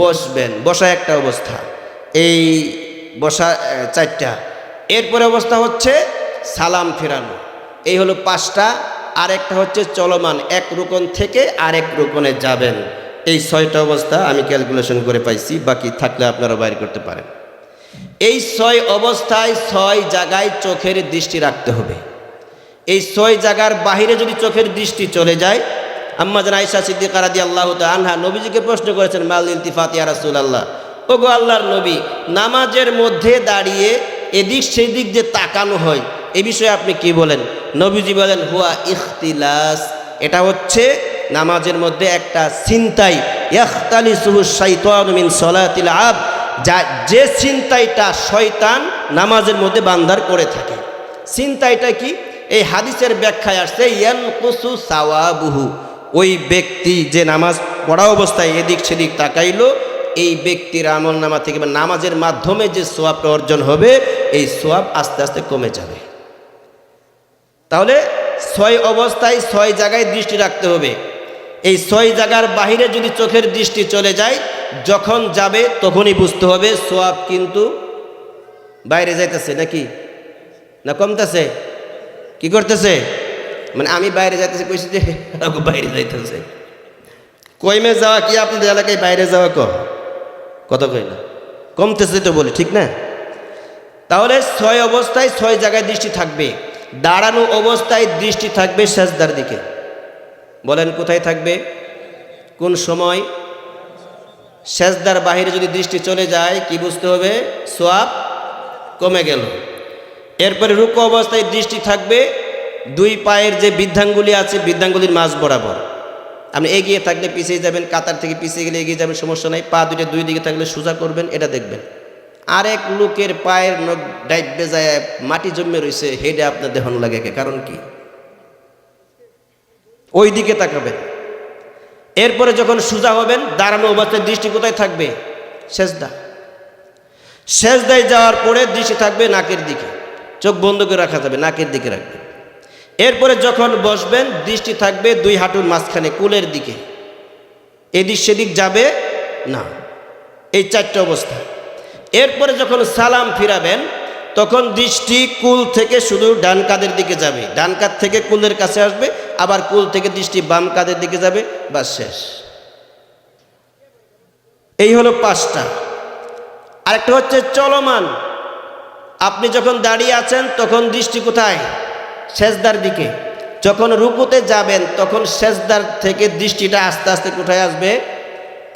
বসবেন, বসা একটা অবস্থা। এই বসা 4টা। এরপরে অবস্থা হচ্ছে সালাম ফেরানো, এই হলো 5টা। আর একটা হচ্ছে চলমান, এক রুকন থেকে আরেক রুকনে যাবেন। এই 6টা অবস্থা আমি ক্যালকুলেশন করে পাইছি, বাকি থাকলে আপনারা বাইর করতে পারেন। এই 6 অবস্থায় 6 জায়গায় চোখের দৃষ্টি রাখতে হবে। এই 6 জায়গার বাহিরে যদি চোখের দৃষ্টি চলে যায়, আম্মা জান আয়েশা সিদ্দিকা রাদিয়াল্লাহু তাআলা আনহা নবীজিকে প্রশ্ন করেছেন, মাল ইলতিফাত ইয়া রাসূলুল্লাহ, ওগো আল্লাহর নবী, নামাজের মধ্যে দাঁড়িয়ে এদিক সেদিক যে তাকানো হয় এই বিষয়ে আপনি কি বলেন? নবীজি বলেন, হুয়া ইখতিলাস, এটা হচ্ছে নামাজের মধ্যে একটা ছিনতাই। ইয়াখতালিসুহু শাইতানু মিন সালাতিল আবদ, যে ছিনতাইটা শয়তান নামাজের মধ্যে বান্দার করে থাকে। ছিনতাইটা কি? এই হাদিসের ব্যাখ্যায় আসছে, ইয়ানকুসু সাওয়াবুহু, ওই ব্যক্তি যে নামাজ পড়া অবস্থায় এদিক সেদিক তাকাইলো, এই ব্যক্তির আমল নামা থেকে বা নামাজের মাধ্যমে যে সোয়াবটা অর্জন হবে, এই সোয়াব আস্তে আস্তে কমে যাবে। তাহলে 6 অবস্থায় 6 জায়গায় দৃষ্টি রাখতে হবে। এই 6 জায়গার বাহিরে যদি চোখের দৃষ্টি চলে যায়, যখন যাবে তখনই বুঝতে হবে সোয়াব কিন্তু বাইরে যাইতেছে নাকি না কমতেছে, কি করতেছে? মানে আমি বাইরে যাইতেছি কইছি যে বাইরে যাইতেছে। কইমে যাওয়া কি আপনাদের এলাকায় বাইরে যাওয়া কত কই না, কমতেছে তো বলি, ঠিক না? তাহলে 6 অবস্থায় 6 জায়গায় দৃষ্টি থাকবে। দাঁড়ানো অবস্থায় দৃষ্টি থাকবে সেজদার দিকে। বলেন কোথায় থাকবে? কোন সময়? সেজদার বাহিরে যদি দৃষ্টি চলে যায় কি বুঝতে হবে? সোয়াব কমে গেল। এরপরে রুকু অবস্থায় দৃষ্টি থাকবে 2 পায়ের যে বৃদ্ধাঙ্গুলি আছে, বৃদ্ধাঙ্গুলির মাঝ বরাবর। আপনি এগিয়ে থাকলে পিছিয়ে যাবেন, কাতার থেকে পিছিয়ে গেলে এগিয়ে যাবেন, সমস্যা নাই। পা দুটো 2 দিকে থাকলে সোজা করবেন, এটা দেখবেন। আরেক লোকের পায়ের নখ ডাইবে যায় মাটি জমে রয়েছে, হেডে আপনার দেহন লাগে, কারণ কি? ওই দিকে তাকাবেন। এরপরে যখন সোজা হবেন, দাঁড়ানো অবস্থায় দৃষ্টি কোথায় থাকবে? সেজদা। সেজদায় যাওয়ার পরে দৃষ্টি থাকবে নাকের দিকে, চোখ বন্ধ করে রাখা যাবে, নাকের দিকে রাখবেন। এরপরে যখন বসবেন দৃষ্টি থাকবে 2 হাঁটুর মাঝখানে, কুলের দিকে, এদিক সেদিক যাবে না। এই 4টা অবস্থা। এরপরে যখন সালাম ফিরাবেন তখন দৃষ্টি কুল থেকে শুধু ডান কাঁধের দিকে যাবে, ডান কাঁধ থেকে কুলের কাছে আসবে, আবার কুল থেকে দৃষ্টি বাম কাঁধের দিকে যাবে, বাস শেষ। এই হলো 5টা। আরেকটা হচ্ছে চলমান। আপনি যখন দাঁড়িয়ে আছেন তখন দৃষ্টি কোথায়? সেজদার দিকে। যখন রুকুতে যাবেন তখন সেজদার থেকে দৃষ্টিটা আস্তে আস্তে কোথায় আসবে?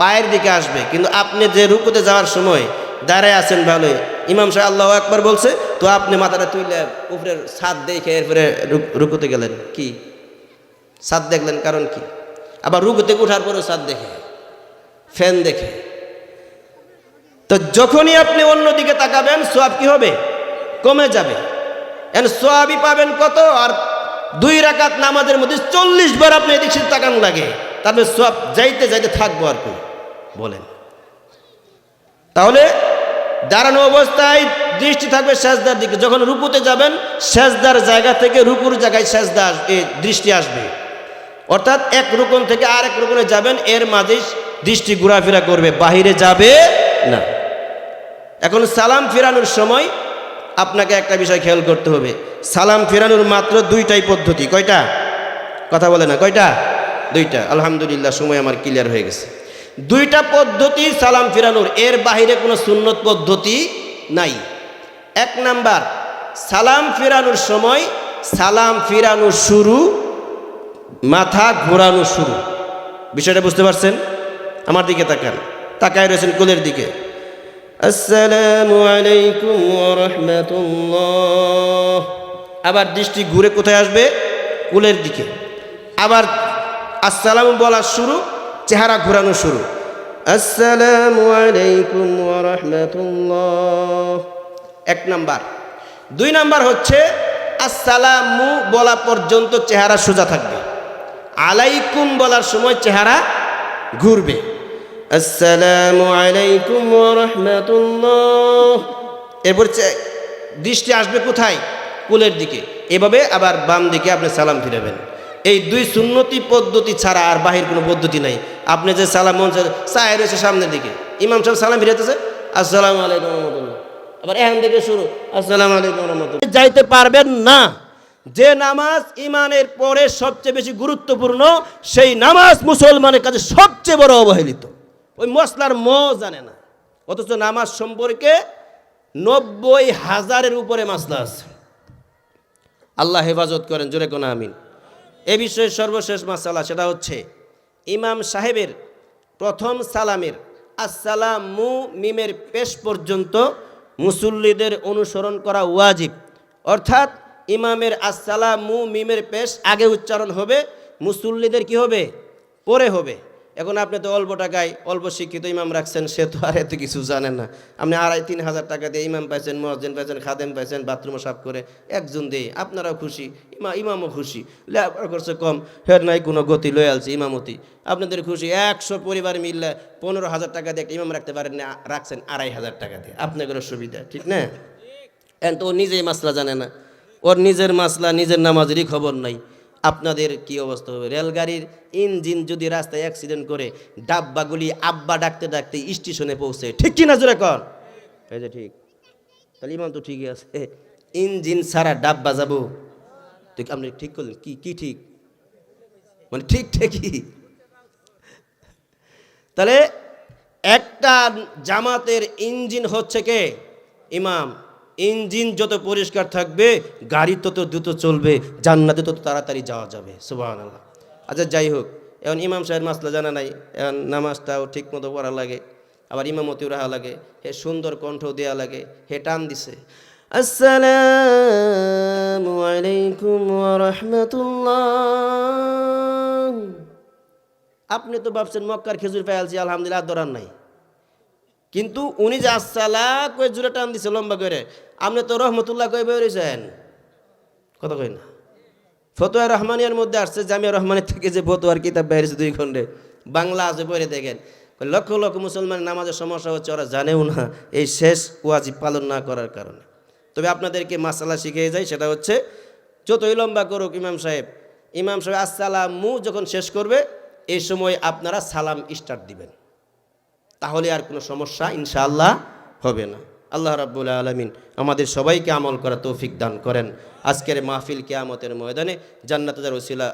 পায়ের দিকে আসবে। কিন্তু আপনি যে রুকুতে যাওয়ার সময় দাঁড়ায় আছেন ভালোই, ইমাম সাহেব আল্লাহু আকবার বলছে, তো আপনি মাথাটা তুলে উপরের ছাদ দেখে এরপরে রুকুতে গেলেন, কি ছাদ দেখলেন, কারণ কি? আবার রুকুতে উঠার পরেও ছাদ দেখে, ফ্যান দেখে। তো যখনই আপনি অন্যদিকে তাকাবেন সোয়াব কি হবে? কমে যাবে। এন সোয়াবি পাবেন কত? আর 2 রাকাত নামাজের মধ্যে 40 বার আপনি এদিক সেদিক তাকান লাগে, তারপরে সোয়াব যাইতে যাইতে থাকবো আর কি বলেন। তাহলে দাঁড়ানো অবস্থায় দৃষ্টি থাকবে সেজদার দিকে, যখন রুকুতে যাবেন সেজদার জায়গা থেকে রুকুর জায়গায় সেজদা দৃষ্টি আসবে, অর্থাৎ এক রুকন থেকে আরেক রুকনে যাবেন, এর মাঝে দৃষ্টি ঘোরাফেরা করবে, বাহিরে যাবে না। এখন সালাম ফেরানোর সময় আপনাকে একটা বিষয় খেয়াল করতে হবে, সালাম ফেরানোর মাত্র 2টাই পদ্ধতি। কয়টা? কথা বলে না, কয়টা? 2টা। আলহামদুলিল্লাহ, সময় আমার ক্লিয়ার হয়ে গেছে। 2টা পদ্ধতি সালাম ফেরানোর, এর বাহিরে কোনো সুন্নত পদ্ধতি নাই। 1 নাম্বার, সালাম ফেরানোর সময় সালাম ফেরানো শুরু, মাথা ঘোরানো শুরু। বিষয়টা বুঝতে পারছেন? আমার দিকে তাকান, তাকায় রয়েছেন কোলের দিকে। আসসালামু আলাইকুম ওয়া রাহমাতুল্লাহ। আবার দৃষ্টি ঘুরে কোথায় আসবে? কোলের দিকে। আবার আসসালামু বলা শুরু, চেহারা ঘোরানো শুরু। আসসালামু আলাইকুম ওয়া রাহমাতুল্লাহ। 1 নাম্বার। 2 নাম্বার হচ্ছে আসসালামু বলা পর্যন্ত চেহারা সোজা থাকবে, আলাইকুম বলার সময় চেহারা ঘুরবে। আসসালামু আলাইকুম ওয়া রাহমাতুল্লাহ। এরপর দৃষ্টি আসবে কোথায়? কোলের দিকে। এভাবে আবার বাম দিকে আপনি সালাম ফিরাবেন। এই 2 সুন্নতি পদ্ধতি ছাড়া আর বাহির কোনো পদ্ধতি নাই। আপনি যে সালাম মন চায় রয়েছে সামনের দিকে, ইমাম সাহেব সালাম ফিরাতেছে আসসালামু আলাইকুম ওয়া রাহমাতুল্লাহ, আবার এখান থেকে শুরু আসসালামু আলাইকুম ওয়া রাহমাতুল্লাহ। যাইতে পারবেন না। যে নামাজ ইমানের পরে সবচেয়ে বেশি গুরুত্বপূর্ণ, সেই নামাজ মুসলমানের কাছে সবচেয়ে বড় অবহেলিত। ওই মশলার জানে না, অথচ নামাজ সম্পর্কে 90,000-এর উপরে মাসলা আছে। আল্লাহ হেফাজত করেন, জোরে কোন আমিন। এ বিষয়ে সর্বশেষ মাসালা, সেটা হচ্ছে ইমাম সাহেবের প্রথম সালামের আসসালামু মিমের পেশ পর্যন্ত মুসল্লিদের অনুসরণ করা ওয়াজিব। অর্থাৎ ইমামের আসসালামু মিমের পেশ আগে উচ্চারণ হবে, মুসল্লিদের কি হবে? পরে হবে। এখন আপনি তো অল্প টাকায় অল্প শিক্ষিত ইমাম রাখছেন, সে তো আর এত কিছু জানেন না। আপনি 2,500-3,000 টাকা দিয়ে ইমাম পাইছেন, মুয়াজ্জিন পাইছেন, খাদেম পাইছেন, বাথরুম সাফ করে একজন দিয়ে, আপনারাও খুশি, ইমামও খুশি। লেবার করছে কম, হের নাই কোনো গতি লয়ে আলছে ইমামতি, আপনাদের খুশি। 100 পরিবার মিললে 15,000 টাকা দিয়ে একটা ইমাম রাখতে পারেন না, রাখছেন 2,500 টাকা দিয়ে, আপনাদের সুবিধা, ঠিক না? এখন তো ও নিজেই মাসলা জানে না, ওর নিজের মাসলা, নিজের নামাজেরই খবর নাই। আপনাদের কি অবস্থা হবে? রেলগাড়ির ইঞ্জিন যদি রাস্তায় অ্যাক্সিডেন্ট করে, ডাব্বাগুলি আব্বা ডাকতে ডাকতে স্টেশনে পৌঁছে, ঠিক কিনা জোরে কর? এই যে ঠিক, তাহলে ইমাম তো ঠিকই আছে। ইঞ্জিন ছাড়া ডাব্বা যাবো? ঠিক, আপনি ঠিক করলেন। কি ঠিক? মানে ঠিক ঠিকই। তাহলে একটা জামাতের ইঞ্জিন হচ্ছে কে? ইমাম। ইঞ্জিন যত পরিষ্কার থাকবে, গাড়ি তত দ্রুত চলবে, জান্নাতে তত তাড়াতাড়ি যাওয়া যাবে। সুবহানাল্লাহ। আচ্ছা, যাই হোক, এখন ইমাম সাহেব মাসলা জানা নাই, এখন নামাজটাও ঠিক মতো পড়া লাগে, আবার ইমামতিও রাখা লাগে, হে সুন্দর কণ্ঠ দেয়া লাগে, হে টান দিছে আসসালামু আলাইকুম ওয়া রাহমাতুল্লাহ। আপনি তো ভাবছেন মক্কার খেজুর পেয়েছি, আলহামদুলিল্লাহ, দরান নাই। কিন্তু উনি যে আসসালা কয়ে জুড়ে টান দিছে লম্বা করে, আপনি তো রহমতুল্লাহ কয়ে বেরিয়েছেন, কথা কই না? ফতোয়া রহমানিয়ার মধ্যে আসছে, জামিয়া রহমানের থেকে যে ফতোয়ার কিতাব বেরিয়েছে 2 খণ্ডে, বাংলা আছে, পড়ে দেখেন। লক্ষ লক্ষ মুসলমানের নামাজের সমস্যা হচ্ছে, ওরা জানেও না এই শেষ ওয়াজিব পালন না করার কারণে। তবে আপনাদেরকে মাসালা শিখিয়ে যায়, সেটা হচ্ছে যতই লম্বা করুক ইমাম সাহেব আসসালামু যখন শেষ করবে, এই সময় আপনারা সালাম স্টার্ট দিবেন, তাহলে আর কোনো সমস্যা ইনশাআল্লাহ হবে না। আল্লাহ রাব্বুল আলামিন আমাদের সবাইকে আমল করা তৌফিক দান করেন। আজকের মাহফিল কিয়ামতের ময়দানে জান্নাতের ওসিলা